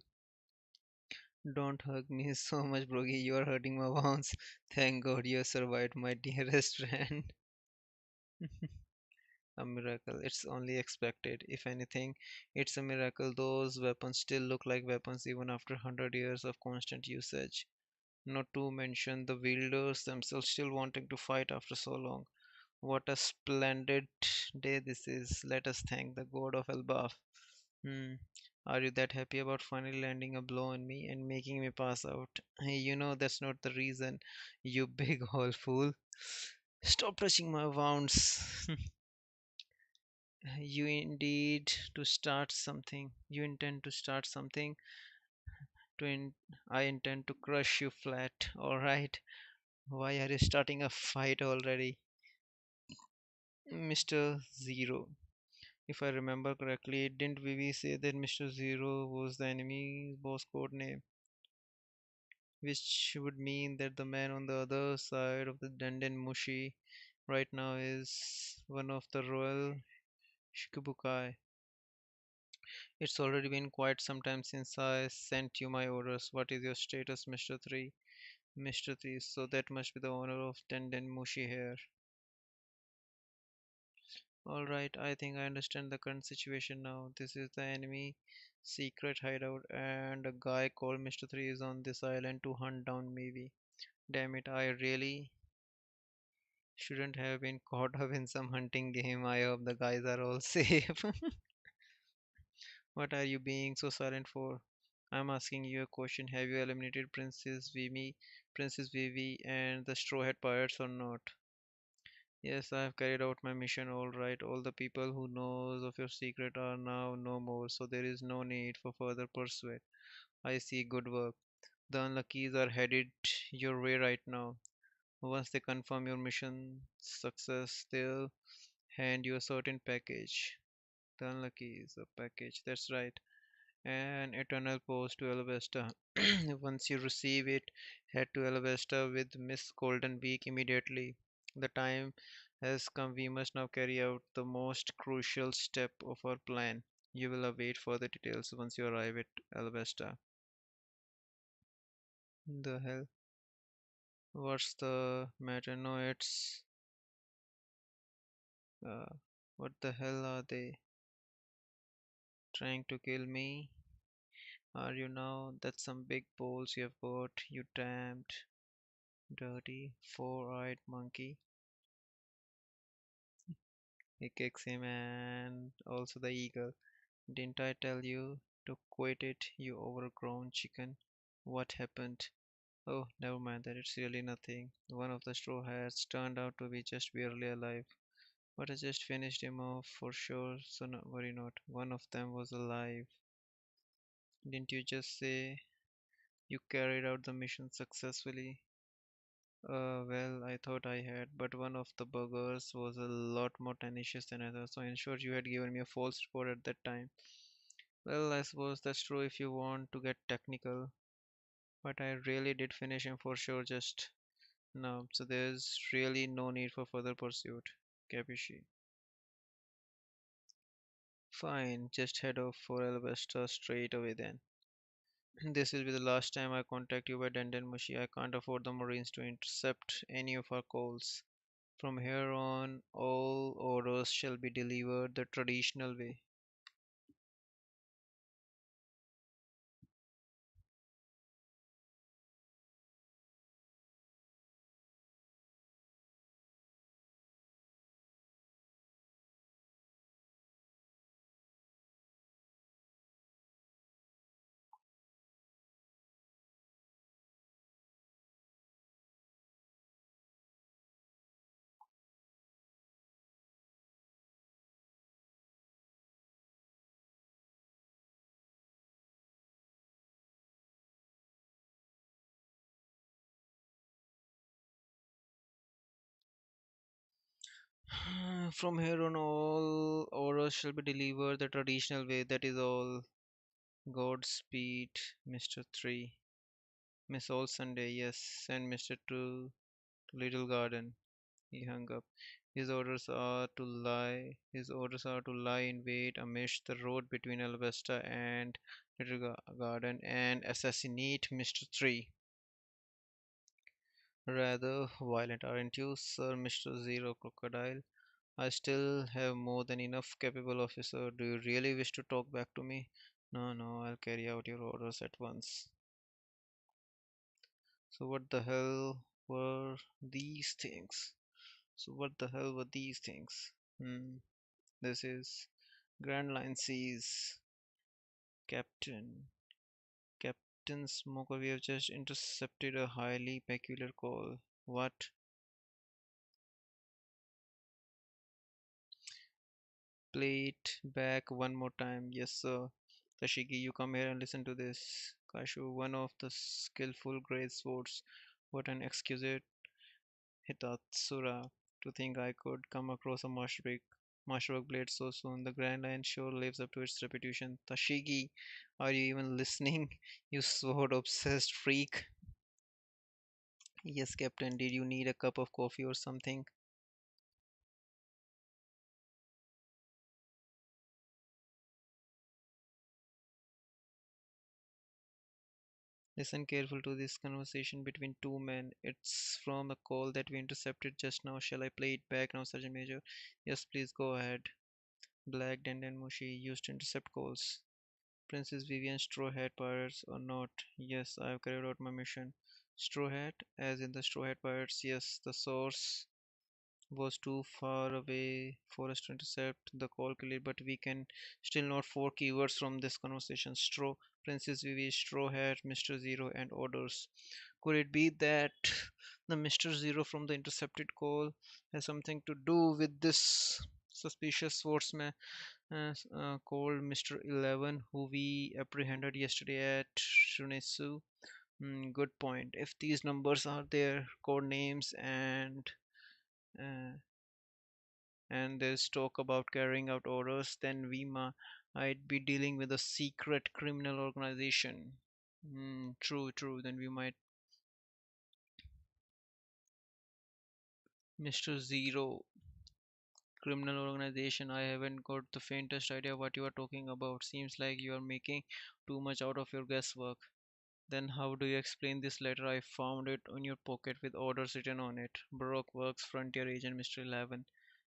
Don't hug me so much, Brogy. You are hurting my bones. Thank God you survived, my dearest friend. A miracle. It's only expected. If anything, it's a miracle. Those weapons still look like weapons even after 100 years of constant usage. Not to mention the wielders themselves still wanting to fight after so long. What a splendid day this is. Let us thank the god of Elbaf. Hmm. Are you that happy about finally landing a blow on me and making me pass out? Hey, you know that's not the reason, you big old fool. Stop touching my wounds. You indeed to start something. You intend to start something. To in- I intend to crush you flat. All right. Why are you starting a fight already, Mr. Zero? If I remember correctly, didn't Vivi say that Mr. Zero was the enemy's boss code name, which would mean that the man on the other side of the Denden Mushi right now is one of the royal Shikibukai. It's already been quite some time since I sent you my orders. What is your status, Mr. 3? Mr. 3, so that must be the owner of Denden Mushi here. Alright, I think I understand the current situation now. This is the enemy secret hideout, and a guy called Mr. 3 is on this island to hunt down Maybe. Damn it, I really shouldn't have been caught up in some hunting game. I hope the guys are all safe. What are you being so silent for? I'm asking you a question. Have you eliminated Princess Vivi and the Straw Hat Pirates or not? Yes, I have carried out my mission all right. All the people who knows of your secret are now no more, so there is no need for further pursuit. I see, good work. The unluckies are headed your way right now. Once they confirm your mission success, they'll hand you a certain package. The unluckies, a package, that's right. An eternal pose to Alvesta. Once you receive it, head to Alvesta with Miss Golden Week immediately. The time has come. We must now carry out the most crucial step of our plan. You will await further details once you arrive at Alvesta. The hell? What's the matter? No, it's. Uh, what the hell are they trying to kill me? Are you now? That's some big balls you have got, you damned dirty four-eyed monkey. He kicks him and also the eagle. Didn't I tell you to quit it, you overgrown chicken? What happened? Oh, never mind that, it's really nothing. One of the straw hats turned out to be just barely alive. But I just finished him off for sure, so not worry not. One of them was alive. Didn't you just say you carried out the mission successfully? Well, I thought I had, but one of the buggers was a lot more tenacious than others, so I ensured you had given me a false report at that time. Well, I suppose that's true if you want to get technical, but I really did finish him for sure just now, so there's really no need for further pursuit. Capisci? Fine, just head off for Alvesta straight away then. This will be the last time I contact you by Mushi. I can't afford the Marines to intercept any of our calls. From here on, all orders shall be delivered the traditional way. From here on, all orders shall be delivered the traditional way. That is all. Godspeed, Mr. 3. Miss All Sunday, yes. Send Mr. 2 to Little Garden. He hung up. His orders are to lie in wait amidst the road between Alvesta and Garden and assassinate Mr. 3. Rather violent, aren't you, Sir Mr. Zero Crocodile? I still have more than enough capable officer. Do you really wish to talk back to me? No, no, I'll carry out your orders at once. So what the hell were these things? So what the hell were these things? This is Grand Line sees Captain. Captain Smoker, we have just intercepted a highly peculiar call. What? Play it back one more time. Yes, sir. Tashigi, you come here and listen to this. Kashu, one of the skillful great swords. What an exquisite Hitatsura. To think I could come across a masterwork blade so soon. The Grand Line sure lives up to its reputation. Tashigi, are you even listening? You sword obsessed freak. Yes, Captain, did you need a cup of coffee or something? Listen careful to this conversation between two men. It's from a call that we intercepted just now. Shall I play it back now, Sergeant Major? Yes, please go ahead. Black Dandan Mushi used to intercept calls. Princess Vivian Straw Hat Pirates or not? Yes, I have carried out my mission. Straw Hat, as in the Straw Hat Pirates, yes, the source was too far away for us to intercept the call clear, but we can still note four keywords from this conversation: straw, Princess Vivi, straw hat, Mr. Zero, and orders. Could it be that the Mr. Zero from the intercepted call has something to do with this suspicious swordsman called Mr. 11, who we apprehended yesterday at Shunesu? Good point. If these numbers are their code names uh, and there's talk about carrying out orders, then might be dealing with a secret criminal organization. True, true. Then we might. Mr. Zero, criminal organization. I haven't got the faintest idea what you are talking about. Seems like you are making too much out of your guesswork. Then how do you explain this letter? I found it on your pocket with orders written on it. Baroque Works, Frontier Agent, Mr. 11.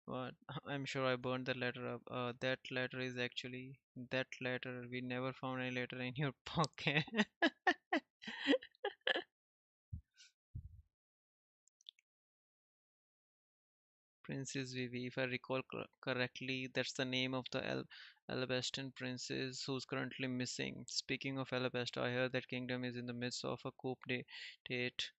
What? I'm sure I burned the letter up. That letter is actually that letter. We never found any letter in your pocket. Princess Vivi, if I recall correctly, that's the name of the Alabastan princess who's currently missing. Speaking of Alabasta, I heard that kingdom is in the midst of a date.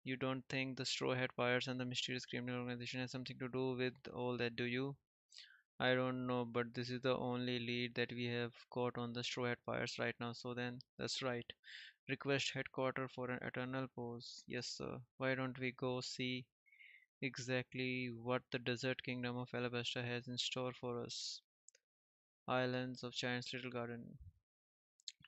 You don't think the Straw Hat Pirates and the mysterious criminal organization has something to do with all that, do you? I don't know, but this is the only lead that we have got on the Straw Hat Pirates right now. So then, that's right. Request headquarter for an eternal pause. Yes, sir. Why don't we go see exactly what the desert kingdom of Alabasta has in store for us? Islands of Giant's Little Garden.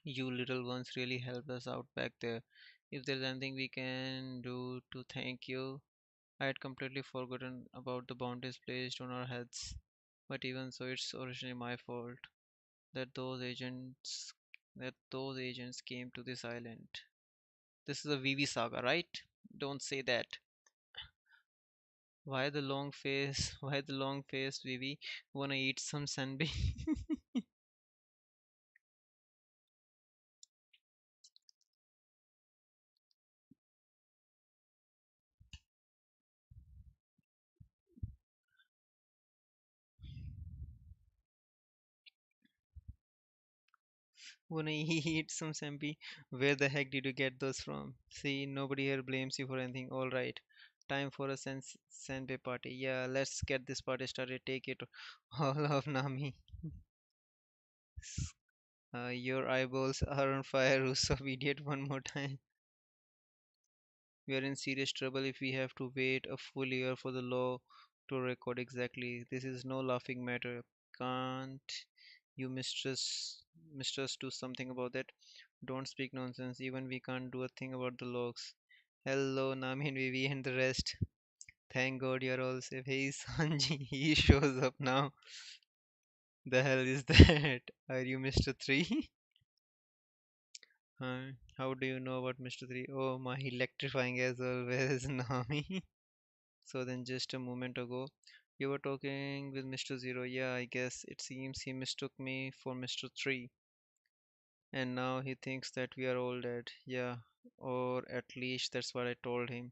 You little ones really helped us out back there. If there's anything we can do to thank you, I had completely forgotten about the bounties placed on our heads. But even so, it's originally my fault that those agents came to this island. This is a VV saga, right? Don't say that. Why the long face? Why the long face, Vivi? Wanna eat some sunbeam? Wanna eat some sampi? Where the heck did you get those from? See, nobody here blames you for anything. All right, time for a senpai party. Yeah, let's get this party started. Take it all of Nami. Your eyeballs are on fire, Russo. Idiot, one more time. We are in serious trouble if we have to wait a full year for the law to record exactly. This is no laughing matter. Can't you mistress do something about that? Don't speak nonsense. Even we can't do a thing about the logs. Hello, Nami and Vivi and the rest. Thank God you're all safe. Hey, Sanji, he shows up now. The hell is that? Are you Mr. 3? How do you know about Mr. 3? Oh, my electrifying as always, Nami. So then just a moment ago, you were talking with Mr. Zero. Yeah, I guess it seems he mistook me for Mr. 3. And now he thinks that we are all dead. Yeah, or at least that's what I told him.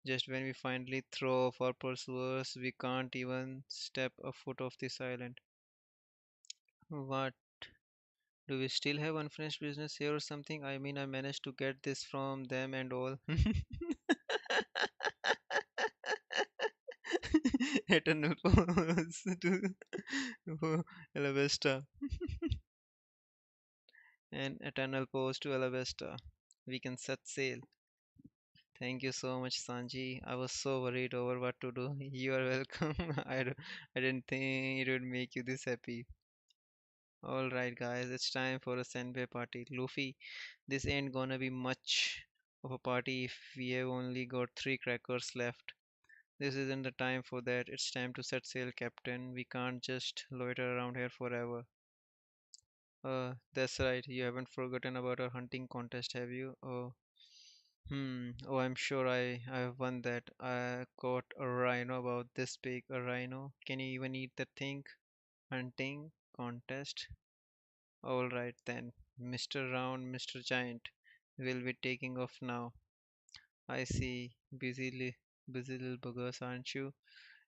Just when we finally throw off our pursuers, we can't even step a foot off this island. What? Do we still have unfinished business here or something? I mean, I managed to get this from them and all. Eternal pose to Alavesta. An eternal pose to Alavesta. We can set sail. Thank you so much, Sanji. I was so worried over what to do. You are welcome. I didn't think it would make you this happy. Alright, guys, it's time for a senpai party. Luffy, this ain't gonna be much of a party if we have only got three crackers left. This isn't the time for that. It's time to set sail, Captain. We can't just loiter around here forever. That's right. You haven't forgotten about our hunting contest, have you? Oh, I'm sure I have won that. I caught a rhino about this big. A rhino? Can you even eat that thing? Hunting contest? All right then. Mr. Round, Mr. Giant will be taking off now. I see. Busy little buggers, aren't you?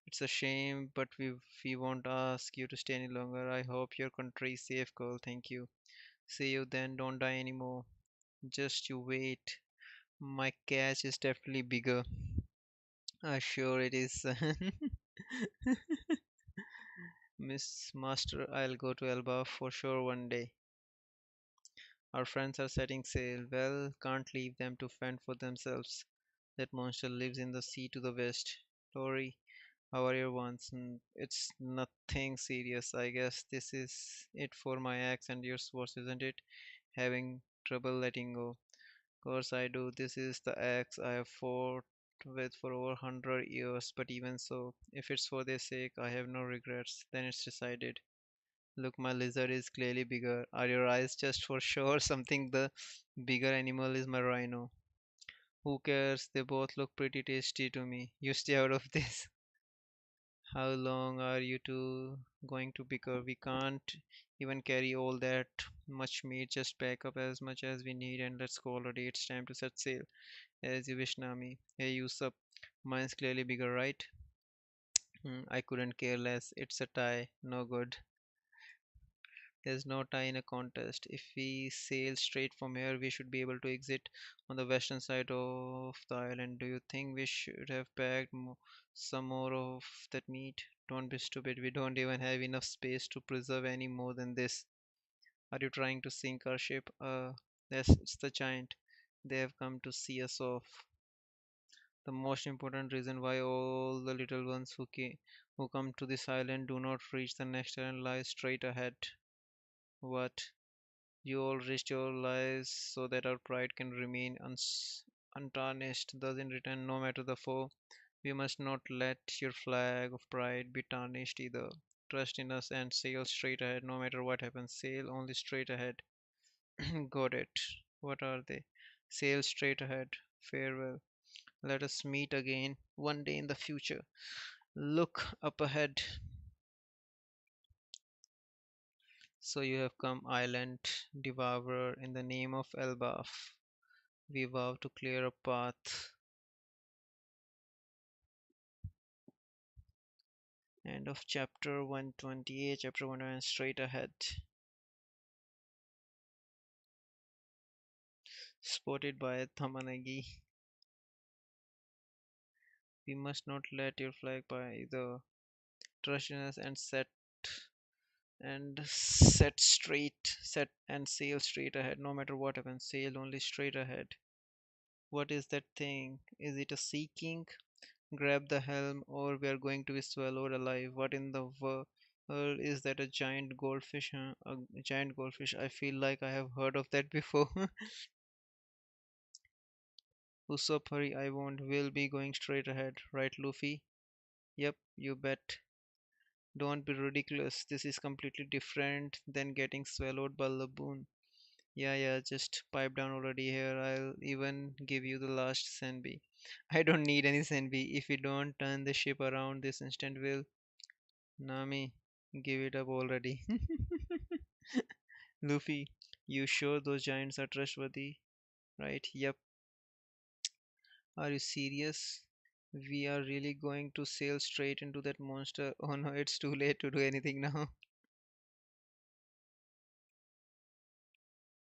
It's a shame, but we won't ask you to stay any longer. I hope your country is safe, girl. Thank you. See you then. Don't die anymore. Just you wait. My catch is definitely bigger. Sure it is. Miss Master, I'll go to Elba for sure one day. Our friends are setting sail. Well, can't leave them to fend for themselves. That monster lives in the sea to the west. Tori, how are your ones? It's nothing serious. I guess this is it for my axe and your swords, isn't it? Having trouble letting go. Course I do. This is the axe I have fought with for over 100 years, but even so, if it's for their sake, I have no regrets. Then it's decided. Look, my lizard is clearly bigger. Are your eyes just for sure? Something the bigger animal is my rhino. Who cares? They both look pretty tasty to me. You stay out of this. How long are you two going to bicker? We can't even carry all that much meat. Just pack up as much as we need and let's go already. It's time to set sail. As you wish, Nami. Hey, Yusuf. Mine's clearly bigger, right? I couldn't care less. It's a tie. No good. There's no tie in a contest. If we sail straight from here, we should be able to exit on the western side of the island. Do you think we should have packed some more of that meat? Don't be stupid. We don't even have enough space to preserve any more than this. Are you trying to sink our ship? Yes, it's the giant. They have come to see us off. The most important reason why all the little ones who come to this island do not reach the next island lies straight ahead. What? You all risked your lives so that our pride can remain untarnished, thus in return, no matter the foe. We must not let your flag of pride be tarnished either. Trust in us and sail straight ahead, no matter what happens. Sail only straight ahead. Got it. What are they? Sail straight ahead. Farewell. Let us meet again one day in the future. Look up ahead. So you have come, island devourer, in the name of Elbaf. We vow to clear a path. End of chapter 128, chapter 1 straight ahead. Spotted by Thamanagi. We must not let your flag by either. Trust in us and set and sail straight ahead. No matter what happens, sail only straight ahead. What is that thing? Is it a sea king? Grab the helm, or we are going to be swallowed alive. What in the world is that? A giant goldfish? Huh? A giant goldfish. I feel like I have heard of that before. Usopp, hurry, I won't. We'll be going straight ahead. Right, Luffy? Yep, you bet. Don't be ridiculous. This is completely different than getting swallowed by Laboon. Yeah, yeah, just pipe down already here. I'll even give you the last Senbi. I don't need any Senbi. If we don't turn the ship around this instant, we'll. Nami, give it up already. Luffy, you sure those giants are trustworthy? Right? Yep. Are you serious? We are really going to sail straight into that monster? Oh no, it's too late to do anything now.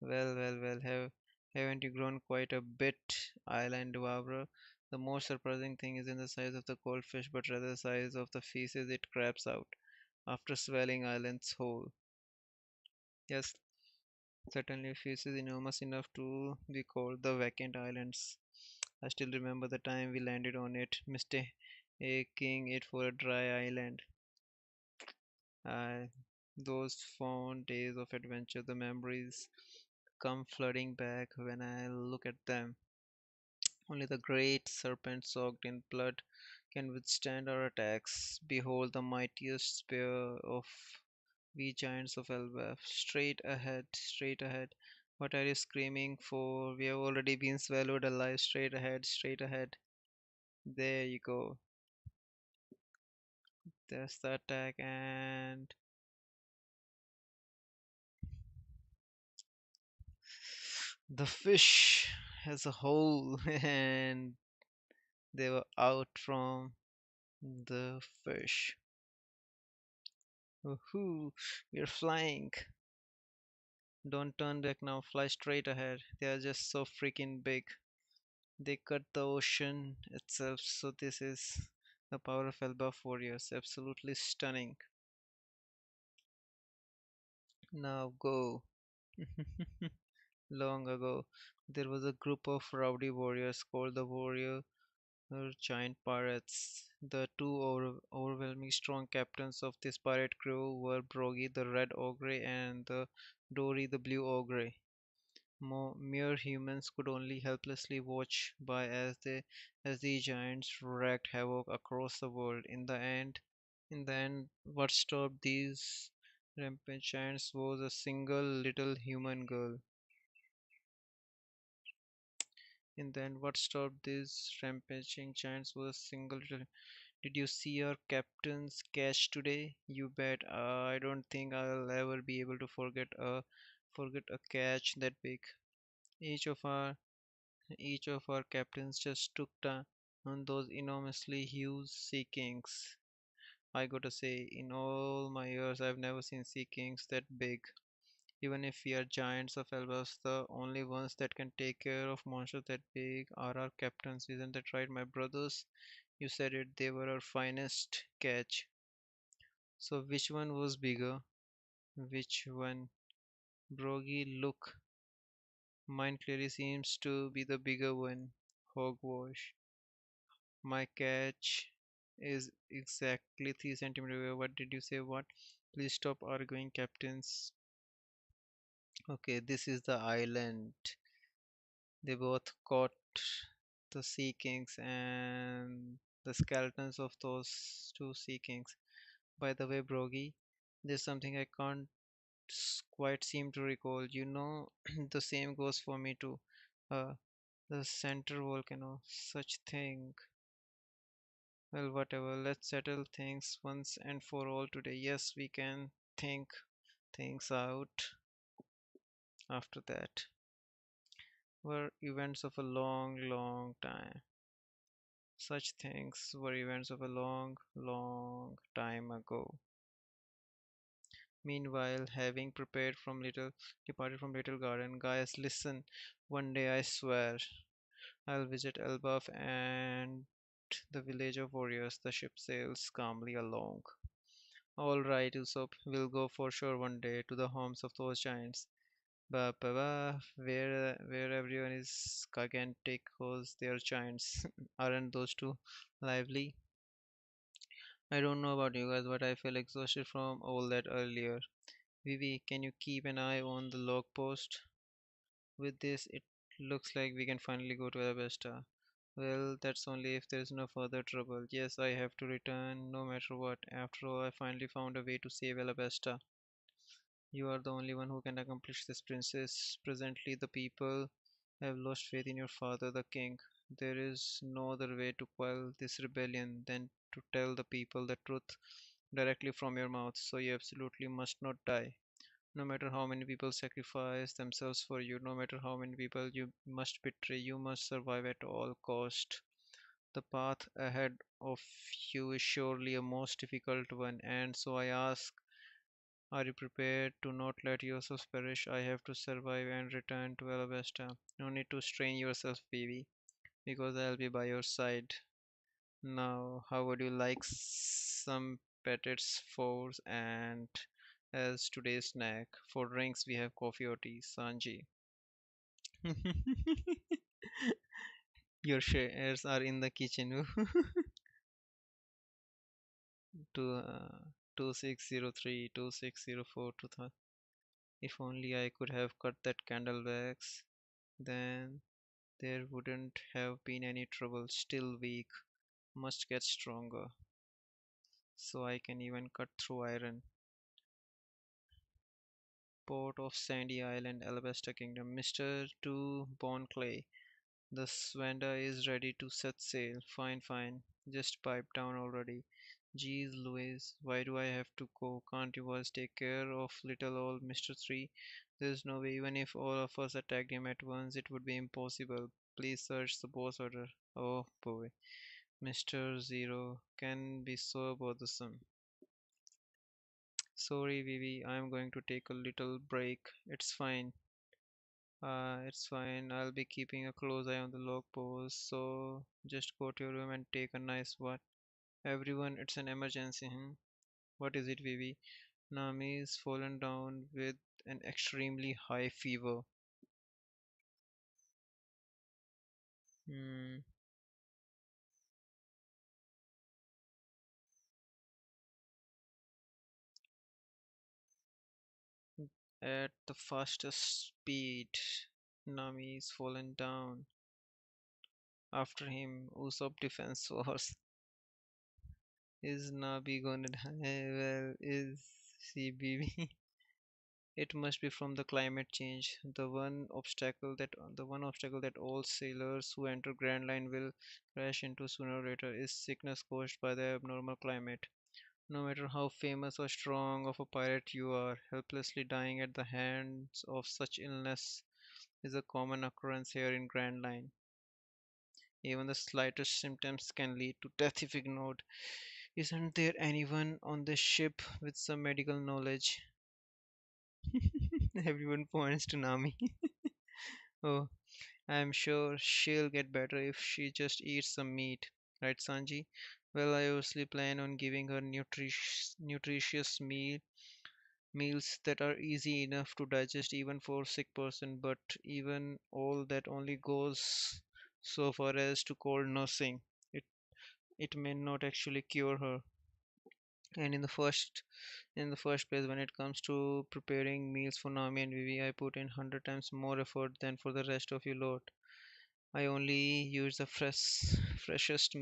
Well, haven't you grown quite a bit, Island Devourer? The most surprising thing isn't the size of the goldfish, but rather the size of the feces it craps out after swelling islands whole. Yes, certainly feces enormous enough to be called the vacant islands. I still remember the time we landed on it, mistaking it for a dry island. Uh, those fond days of adventure, the memories come flooding back when I look at them. Only the great serpent soaked in blood can withstand our attacks. Behold the mightiest spear of we giants of Elbaf. Straight ahead, straight ahead. What are you screaming for? We have already been swallowed alive. Straight ahead, straight ahead. There you go. There's the attack, and the fish as a whole, and they were out from the fish. Woohoo! We're flying. Don't turn back now. Fly straight ahead. They are just so freaking big. They cut the ocean itself. So this is the power of Elbaf warriors. Absolutely stunning. Now go. Long ago, there was a group of rowdy warriors called the Warrior Giant Pirates. The two overwhelming strong captains of this pirate crew were Brogy the Red Ogre and the Dory the Blue Ogre. Mere humans could only helplessly watch by as the giants wreaked havoc across the world. In the end, what stopped these rampant giants was a single little human girl. In the end, what stopped these rampaging giants was a single little. Did you see our captain's catch today? You bet. I don't think I'll ever be able to forget a catch that big. Each of our each of our captains just took down on those enormously huge sea kings. I gotta say, in all my years, I've never seen sea kings that big. Even if we are giants of Elbas, the only ones that can take care of monsters that big are our captains. Isn't that right, my brothers? You said it, they were our finest catch. So which one was bigger? Which one? Brogy, look, mine clearly seems to be the bigger one. Hogwash. My catch is exactly 3 centimeters away. What did you say? What? Please stop arguing, captains. Okay, this is the island. They both caught the sea kings and the skeletons of those two sea kings. By the way, Brogy, there's something I can't quite seem to recall. The same goes for me too. Uh, the center volcano, such thing. Well, whatever. Let's settle things once and for all today. Yes, we can think things out after that. Were events of a long, long time. Such things were events of a long, long time ago. Meanwhile, having departed from Little Garden, guys, listen. One day, I swear, I'll visit Elbaf and the village of warriors. The ship sails calmly along. All right, Usopp, we'll go for sure one day to the homes of those giants. Where everyone is gigantic because they are giants. Aren't those two lively? I don't know about you guys, but I feel exhausted from all that earlier. Vivi, can you keep an eye on the log post? With this, it looks like we can finally go to Alabasta. Well, that's only if there's no further trouble. Yes, I have to return no matter what. After all, I finally found a way to save Alabasta. You are the only one who can accomplish this, princess. Presently, the people have lost faith in your father, the king. There is no other way to quell this rebellion than to tell the people the truth directly from your mouth. So you absolutely must not die. No matter how many people sacrifice themselves for you, no matter how many people you must betray, you must survive at all cost. The path ahead of you is surely a most difficult one, and so I ask, are you prepared to not let yourself perish? I have to survive and return to Alabasta. No need to strain yourself, baby, because I'll be by your side. Now, how would you like some packets fours and as today's snack? For drinks, we have coffee or tea. Sanji. Your shares are in the kitchen. to 2603, 2604, 2000. If only I could have cut that candle wax, then there wouldn't have been any trouble. Still weak, must get stronger, so I can even cut through iron. Port of Sandy Island, Alabasta Kingdom. Mr. 2 Bon Clay. The Swanda is ready to set sail. Fine, fine. Just pipe down already. Geez, Louise, why do I have to go? Can't you boys take care of little old Mr. 3? There's no way, even if all of us attacked him at once, it would be impossible. Please search the boss order. Oh boy. Mr. Zero can be so bothersome. Sorry, Vivi, I'm going to take a little break. It's fine. It's fine. I'll be keeping a close eye on the log post. So just go to your room and take a nice what? Everyone, it's an emergency. Hmm? What is it, Vivi? Nami's fallen down with an extremely high fever. Hmm. At the fastest speed, Nami's fallen down. After him, Usopp Defense Force. Is Nabi gonna die? Well, is she baby? It must be from the climate change. The one obstacle that all sailors who enter Grand Line will crash into sooner or later is sickness caused by the abnormal climate. No matter how famous or strong of a pirate you are, helplessly dying at the hands of such illness is a common occurrence here in Grand Line. Even the slightest symptoms can lead to death if ignored. Isn't there anyone on this ship with some medical knowledge? Everyone points to Nami. Oh, I'm sure she'll get better if she just eats some meat. Right, Sanji? Well, I obviously plan on giving her nutritious meals that are easy enough to digest even for a sick person, but even all that only goes so far as to cold nursing. It it may not actually cure her. And in the first place, when it comes to preparing meals for Nami and Vivi, I put in 100 times more effort than for the rest of you lot. I only use the freshest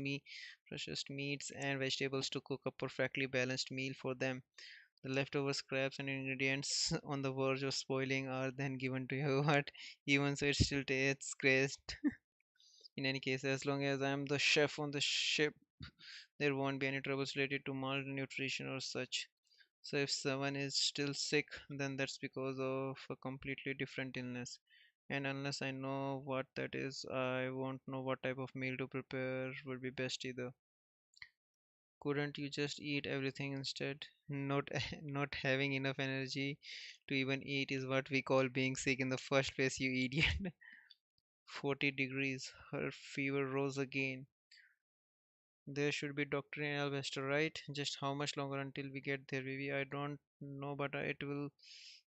meats and vegetables to cook a perfectly balanced meal for them. The leftover scraps and ingredients on the verge of spoiling are then given to you, but even so, it still tastes great. In any case, as long as I'm the chef on the ship, there won't be any troubles related to malnutrition or such. So if someone is still sick, then that's because of a completely different illness. And unless I know what that is, I won't know what type of meal to prepare would be best either. Couldn't you just eat everything instead? Not not having enough energy to even eat is what we call being sick in the first place, you idiot. 40 degrees. Her fever rose again. There should be doctor in Alvester, right? Just how much longer until we get there, baby? I don't know, but it will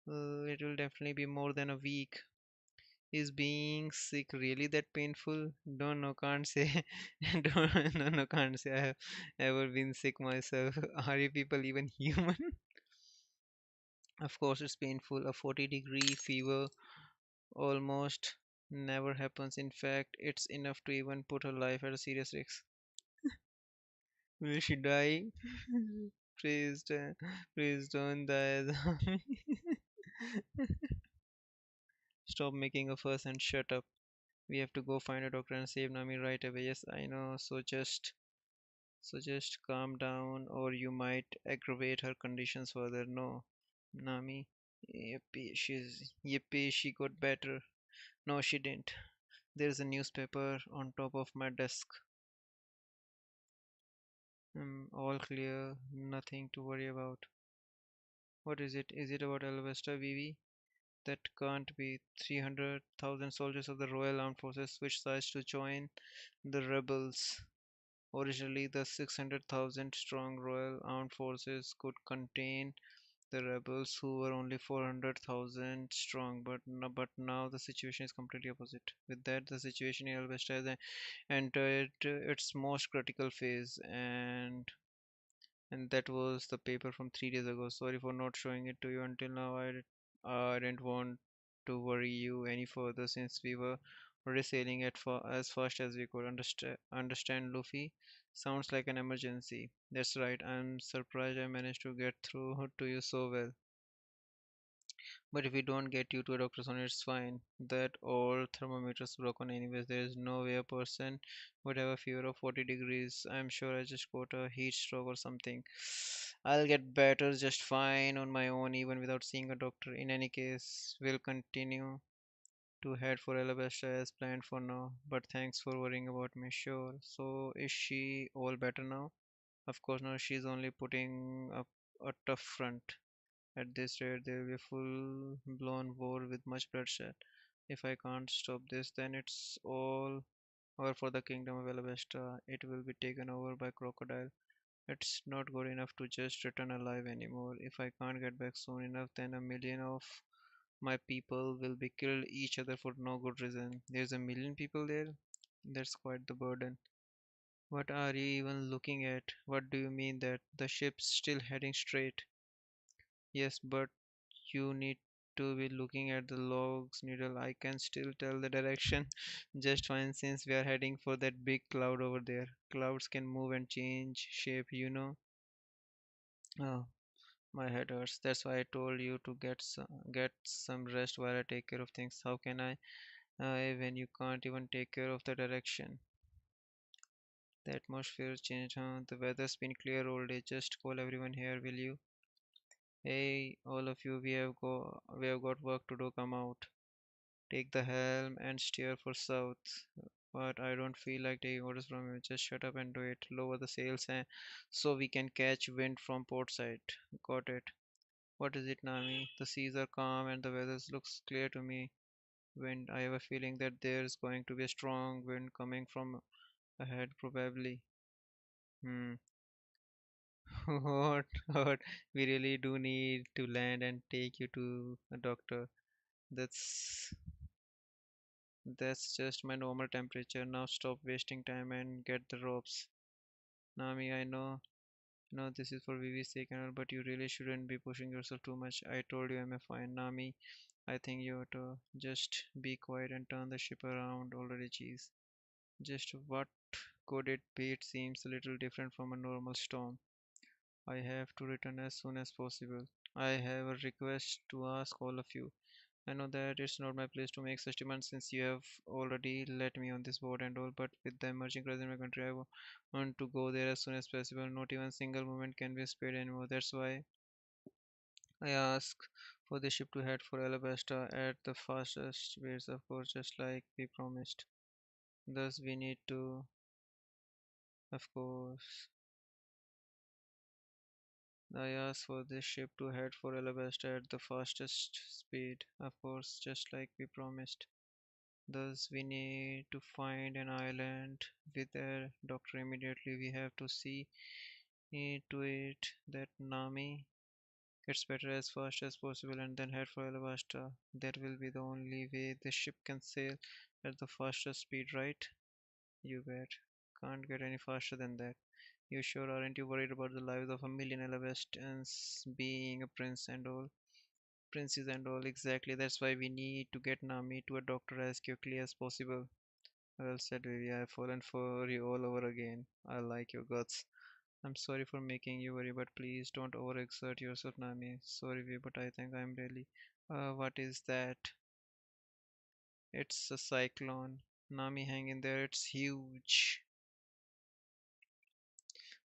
definitely be more than a week. Is being sick really that painful? Don't know, can't say. Don't, no, no, can't say. I have ever been sick myself. Are you people even human? Of course, it's painful. A 40-degree fever almost never happens. In fact, it's enough to even put her life at a serious risk. Will she die? Please, please don't die. Stop making a fuss and shut up. We have to go find a doctor and save Nami right away. Yes, I know. So just calm down, or you might aggravate her conditions further. No, Nami. Yippee, she got better. No, she didn't. There's a newspaper on top of my desk. All clear, nothing to worry about. What is it? Is it about Alvesta Vivi? That can't be. 300,000 soldiers of the Royal Armed Forces switched sides to join the rebels. Originally, the 600,000 strong Royal Armed Forces could contain the rebels who were only 400,000 strong, but now the situation is completely opposite. With that, the situation in Alvesta has entered its most critical phase, and that was the paper from 3 days ago. Sorry for not showing it to you until now. I didn't want to worry you any further since we were already sailing as fast as we could. Understand, Luffy? Sounds like an emergency. That's right. I'm surprised I managed to get through to you so well. But if we don't get you to a doctor's on it's fine. That all thermometers broken anyways. There is no way a person would have a fever of 40 degrees. I'm sure I just got a heat stroke or something. I'll get better just fine on my own even without seeing a doctor. In any case, we'll continue to head for Alabasta as planned for now. But thanks for worrying about me, sure. So is she all better now? Of course no, she's only putting up a tough front. At this rate, there will be a full blown war with much bloodshed. If I can't stop this, then it's all over for the kingdom of Alabasta. It will be taken over by crocodile. It's not good enough to just return alive anymore. If I can't get back soon enough, then a million of my people will be killed each other for no good reason. There's a million people there. That's quite the burden. What are you even looking at? What do you mean that the ship's still heading straight? Yes, but you need to be looking at the logs needle. I can still tell the direction just fine since we are heading for that big cloud over there. Clouds can move and change shape, you know. Oh, my head hurts. That's why I told you to get some rest while I take care of things. How can I when you can't even take care of the direction? The atmosphere changed, huh? The weather's been clear all day. Just call everyone here, will you? Hey, all of you, we have got work to do. Come out. Take the helm and steer for south. But I don't feel like taking orders from you. Just shut up and do it. Lower the sails and so we can catch wind from port side. Got it. What is it, Nami? The seas are calm and the weather looks clear to me. Wind. I have a feeling that there's going to be a strong wind coming from ahead, probably. Hmm. What? What? We really do need to land and take you to a doctor. That's that's just my normal temperature. Now stop wasting time and get the ropes. Nami, I know this is for Vivi's sake and all, but you really shouldn't be pushing yourself too much. I told you I'm a fine. Nami, I think you ought to just be quiet and turn the ship around already, jeez. Just what could it be? It seems a little different from a normal storm. I have to return as soon as possible. I have a request to ask all of you. I know that it's not my place to make such demands since you have already let me on this boat and all, but with the emerging crisis in my country, want to go there as soon as possible. Not even a single moment can be spared anymore. That's why I ask for the ship to head for Alabasta at the fastest pace, of course, just like we promised. Thus, we need to, of course, I ask for this ship to head for Alabasta at the fastest speed, of course, just like we promised. Thus, we need to find an island with a doctor immediately. We have to see to it that Nami gets better as fast as possible and then head for Alabasta. That will be the only way the ship can sail at the fastest speed, right? You bet. Can't get any faster than that. You sure aren't you worried about the lives of a million Alabastans being a prince and all? Princes and all, exactly. That's why we need to get Nami to a doctor as quickly as possible. Well said, Vivi. I've fallen for you all over again. I like your guts. I'm sorry for making you worry, but please don't overexert yourself, Nami. Sorry, Vivi, but I think I'm really. What is that? It's a cyclone. Nami, hang in there. It's huge.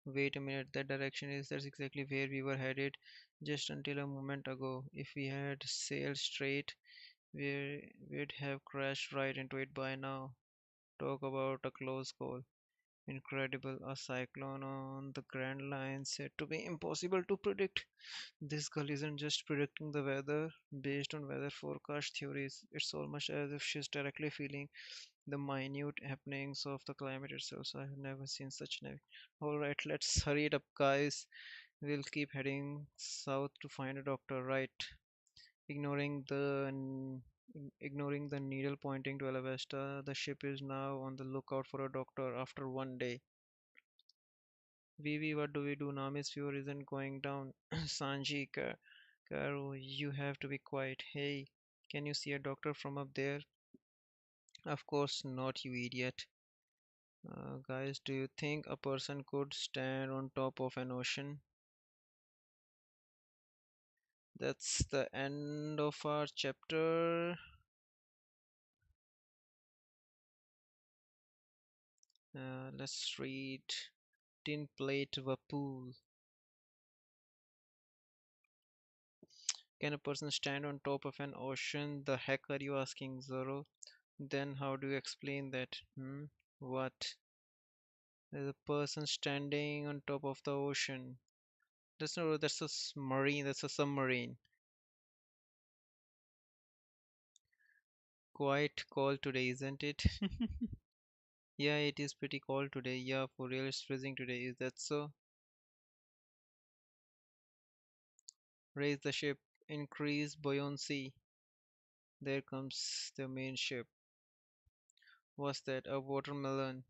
Wait a minute. That direction is that's exactly where we were headed just until a moment ago. If we had sailed straight, we'd have crashed right into it by now. Talk about a close call. Incredible, a cyclone on the Grand Line said to be impossible to predict. This girl isn't just predicting the weather based on weather forecast theories. It's almost as if she's directly feeling the minute happenings of the climate itself. So I have never seen such an. Alright, let's hurry it up, guys. We'll keep heading south to find a doctor, right? Ignoring the ignoring the needle pointing to Alabasta, the ship is now on the lookout for a doctor after one day. Vivi, what do we do? Nami's fever isn't going down. Sanji, Caro, you have to be quiet. Hey, can you see a doctor from up there? Of course not, you idiot. Guys, do you think a person could stand on top of an ocean? That's the end of our chapter. Let's read Tin Plate Vapul. Can a person stand on top of an ocean? The heck are you asking, Zoro? Then how do you explain that? Hmm? What? There's a person standing on top of the ocean. That's a marine, that's a submarine. Quite cold today, isn't it? Yeah, it is pretty cold today. Yeah, for real, it's freezing today. Is that so? Raise the ship, increase buoyancy. There comes the main ship. What's that? A watermelon.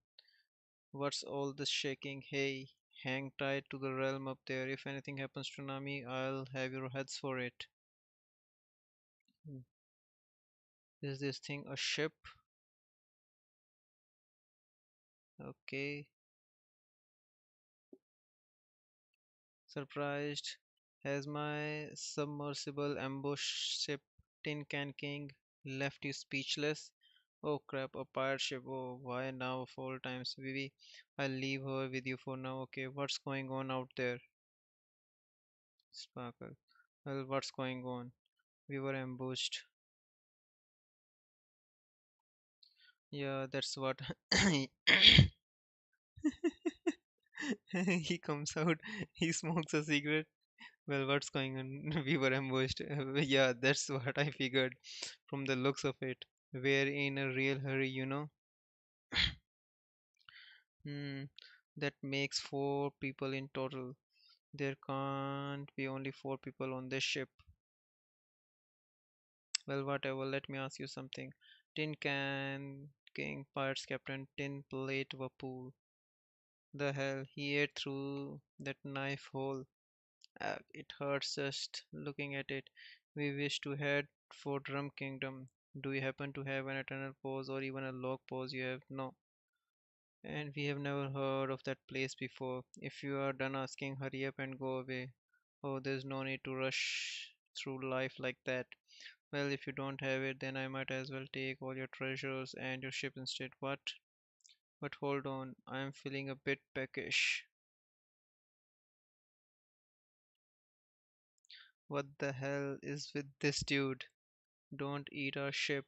What's all this shaking? Hey, hang tight to the realm up there. If anything happens to Nami, I'll have your heads for it. Hmm. Is this thing a ship? Okay. Surprised. Has my submersible ambush ship Tin Can King left you speechless? Oh crap, a pirate ship. Oh, why now of all times? Vivi, I'll leave her with you for now. Okay, what's going on out there? Sparkle. Well, what's going on? We were ambushed. Yeah, that's what. He comes out, he smokes a cigarette. Well, what's going on? We were ambushed. Yeah, that's what I figured from the looks of it. We're in a real hurry, you know. Hmm, that makes four people in total. There can't be only four people on this ship. Well, whatever, let me ask you something. Tin Can King Pirates Captain Tin Plate Vapul. The hell, he ate through that knife hole. It hurts just looking at it. We wish to head for Drum Kingdom. Do you happen to have an eternal pose or even a log pose you have? No. And we have never heard of that place before. If you are done asking, hurry up and go away. Oh, there's no need to rush through life like that. Well, if you don't have it, then I might as well take all your treasures and your ship instead. What? But hold on, I am feeling a bit peckish. What the hell is with this dude? Don't eat our ship.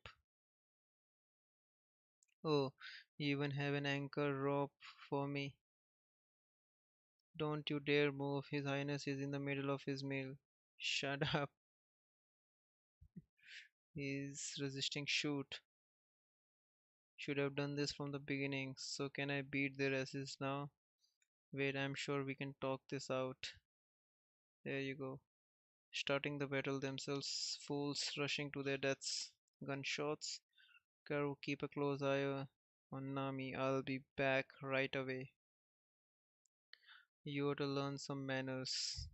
Oh, you even have an anchor rope for me. Don't you dare move. His Highness is in the middle of his meal. Shut up. He's resisting shoot. Should have done this from the beginning. So can I beat their asses now? Wait, I'm sure we can talk this out. There you go. Starting the battle themselves, fools rushing to their deaths. Gunshots. Karu, keep a close eye on Nami. I'll be back right away. You ought to learn some manners.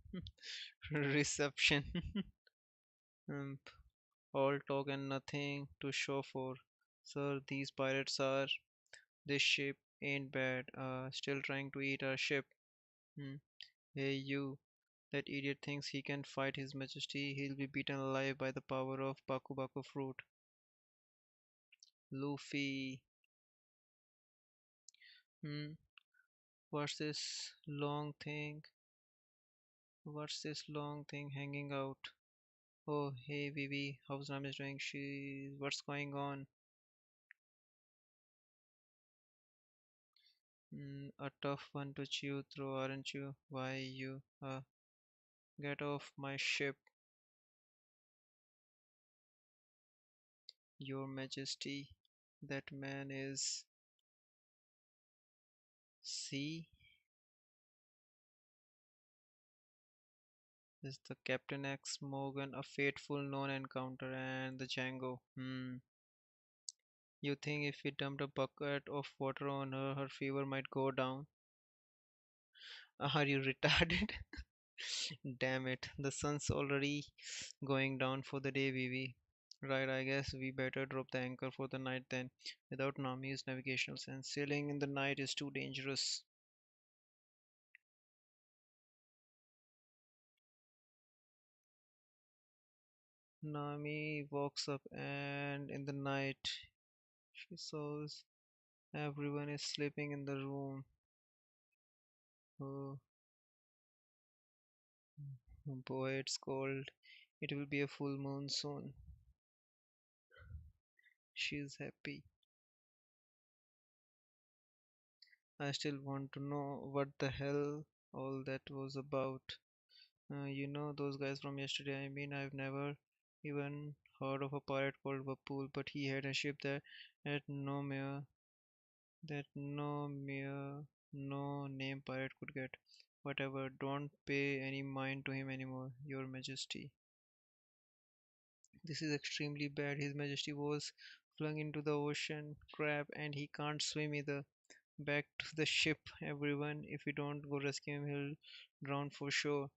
Reception. um, all talk and nothing to show for. Sir, these pirates are. This ship ain't bad. Still trying to eat our ship. Hmm. Hey, you. That idiot thinks he can fight His Majesty. He'll be beaten alive by the power of Baku Baku fruit. Luffy. Hmm. What's this long thing? What's this long thing hanging out? Oh, hey, Vivi. How's Nami's doing? What's going on? A tough one to chew through, aren't you? Why you? Get off my ship, Your Majesty. That man is. See? Is the Captain X Morgan a fateful known encounter and the Django? You think if we dumped a bucket of water on her, her fever might go down? Are you retarded? Damn it, the sun's already going down for the day, Vivi. Right, I guess we better drop the anchor for the night then. Without Nami's navigational sense, sailing in the night is too dangerous. Nami walks up and in the night she saws everyone is sleeping in the room. Oh boy, it's cold. It will be a full moon soon. She's happy. I still want to know what the hell all that was about. Those guys from yesterday. I mean, I've never even heard of a pirate called Vapul, but he had a ship that no mere that no name pirate could get. Whatever, don't pay any mind to him anymore, Your Majesty. This is extremely bad. His Majesty was flung into the ocean, crab, and he can't swim either. Back to the ship, everyone. If we don't go rescue him, he'll drown for sure.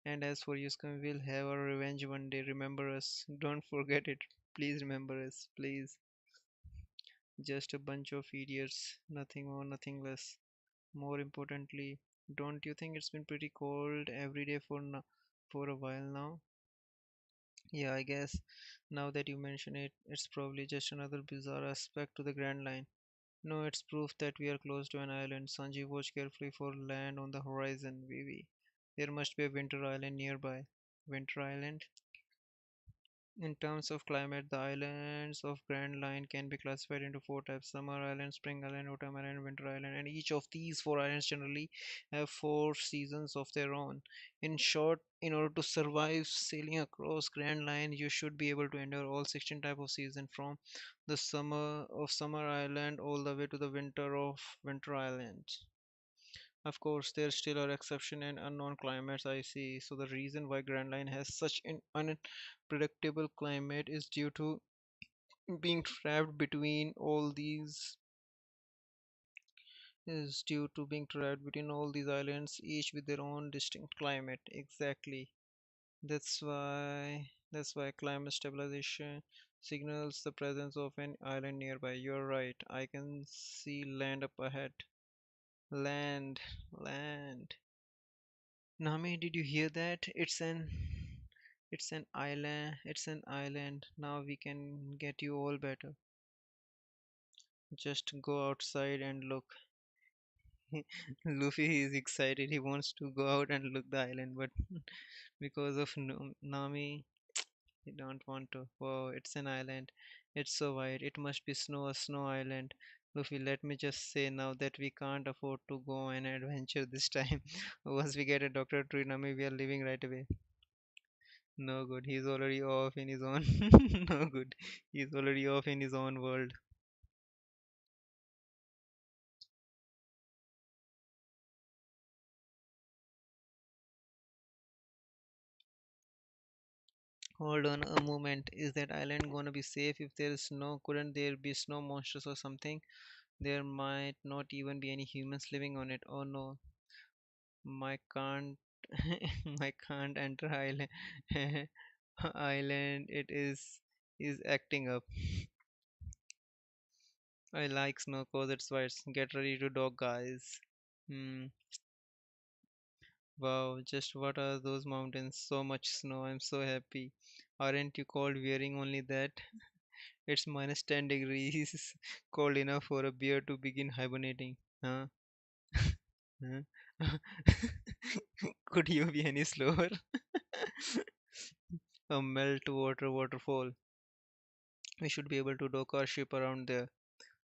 And as for you, Scum, we'll have our revenge one day. Remember us. Don't forget it. Please remember us. Please. Just a bunch of idiots. Nothing more, nothing less. More importantly, don't you think it's been pretty cold every day for a while now? Yeah, I guess now that you mention it, it's probably just another bizarre aspect to the Grand Line. No, it's proof that we are close to an island. Sanji, watch carefully for land on the horizon. Vivi. There must be a winter island nearby. Winter Island? In terms of climate, the islands of Grand Line can be classified into four types: Summer Island, Spring Island, Autumn Island, Winter Island, and each of these four islands generally have four seasons of their own. In short, in order to survive sailing across Grand Line, you should be able to endure all 16 type of season from the summer of Summer Island all the way to the winter of Winter Island. Of course, there still are exceptions and unknown climates I see. So the reason why Grand Line has such an unpredictable climate being trapped between all these is due to being trapped between all these islands, each with their own distinct climate. Exactly. That's why climate stabilization signals the presence of an island nearby. You're right. I can see land up ahead. Land, land. Nami, did you hear that? It's an island. It's an island. Now we can get you all better. Just go outside and look. Luffy is excited. He wants to go out and look the island, but because of Nami, he don't want to. Wow, it's an island. It's so wide. It must be snow, a snow island. Luffy, let me just say now that we can't afford to go on an adventure this time. Once we get a doctor to Nami, we are leaving right away. No good. He's already off in his own. No good. He's already off in his own world. Hold on a moment. Is that island gonna be safe if there is snow? Couldn't there be snow monsters or something? There might not even be any humans living on it. Oh no, my can't, my can't enter island. Island. It is acting up. I like snow cause it's white. Get ready to dog, guys. Hmm. Wow, just what are those mountains? So much snow. I'm so happy. Aren't you cold wearing only that? It's minus 10 degrees. Cold enough for a bear to begin hibernating. Huh? Huh? Could you be any slower? A meltwater waterfall. We should be able to dock our ship around there.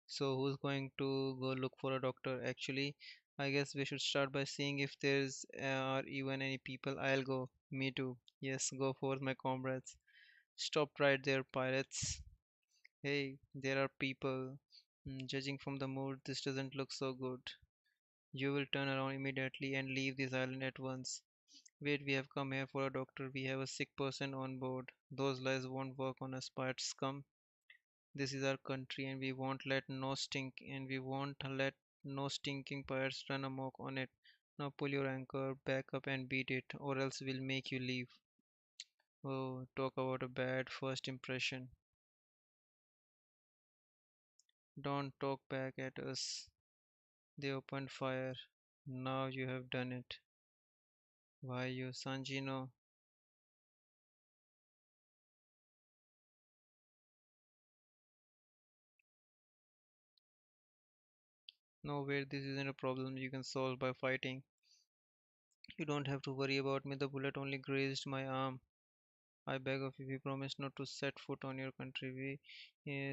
So who's going to go look for a doctor? Actually, I guess we should start by seeing if there's are even any people. I'll go. Me too. Yes, go forth, my comrades. Stop right there, pirates. Hey, there are people. Judging from the mood, this doesn't look so good. You will turn around immediately and leave this island at once. Wait, we have come here for a doctor. We have a sick person on board. Those lies won't work on us, pirate scum. This is our country, and we won't let no stinking pirates run amok on it. Now pull your anchor back up and beat it, or else we'll make you leave. Oh, talk about a bad first impression. Don't talk back at us. They opened fire. Now you have done it. Why you, Sanji? No, no, wait. This isn't a problem you can solve by fighting. You don't have to worry about me. The bullet only grazed my arm. I beg of you, we promise not to set foot on your country.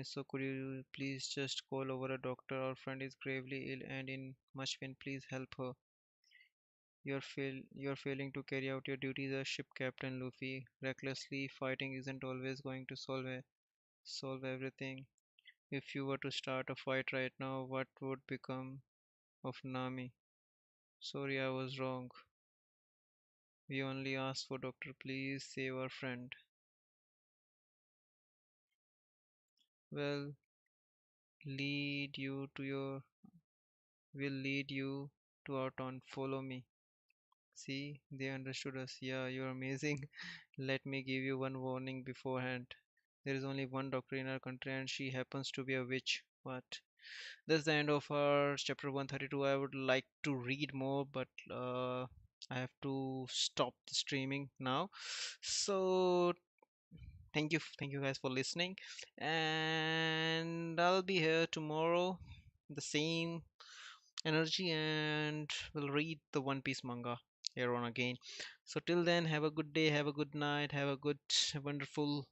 So could you please just call over a doctor? Our friend is gravely ill and in much pain. Please help her. You're failing to carry out your duties as ship captain, Luffy. Recklessly fighting isn't always going to solve everything. If you were to start a fight right now, what would become of Nami? Sorry, I was wrong. We only asked for doctor, please save our friend. Well, lead you to your will lead you to our town. Follow me. See, they understood us. Yeah, you're amazing. Let me give you one warning beforehand. There is only one doctor in our country, and she happens to be a witch. What? That's the end of our chapter 132. I would like to read more, but I have to stop the streaming now. So thank you guys for listening, and I'll be here tomorrow, the same energy, and we'll read the One Piece manga here on again. So till then, have a good day, have a good night, have a good, wonderful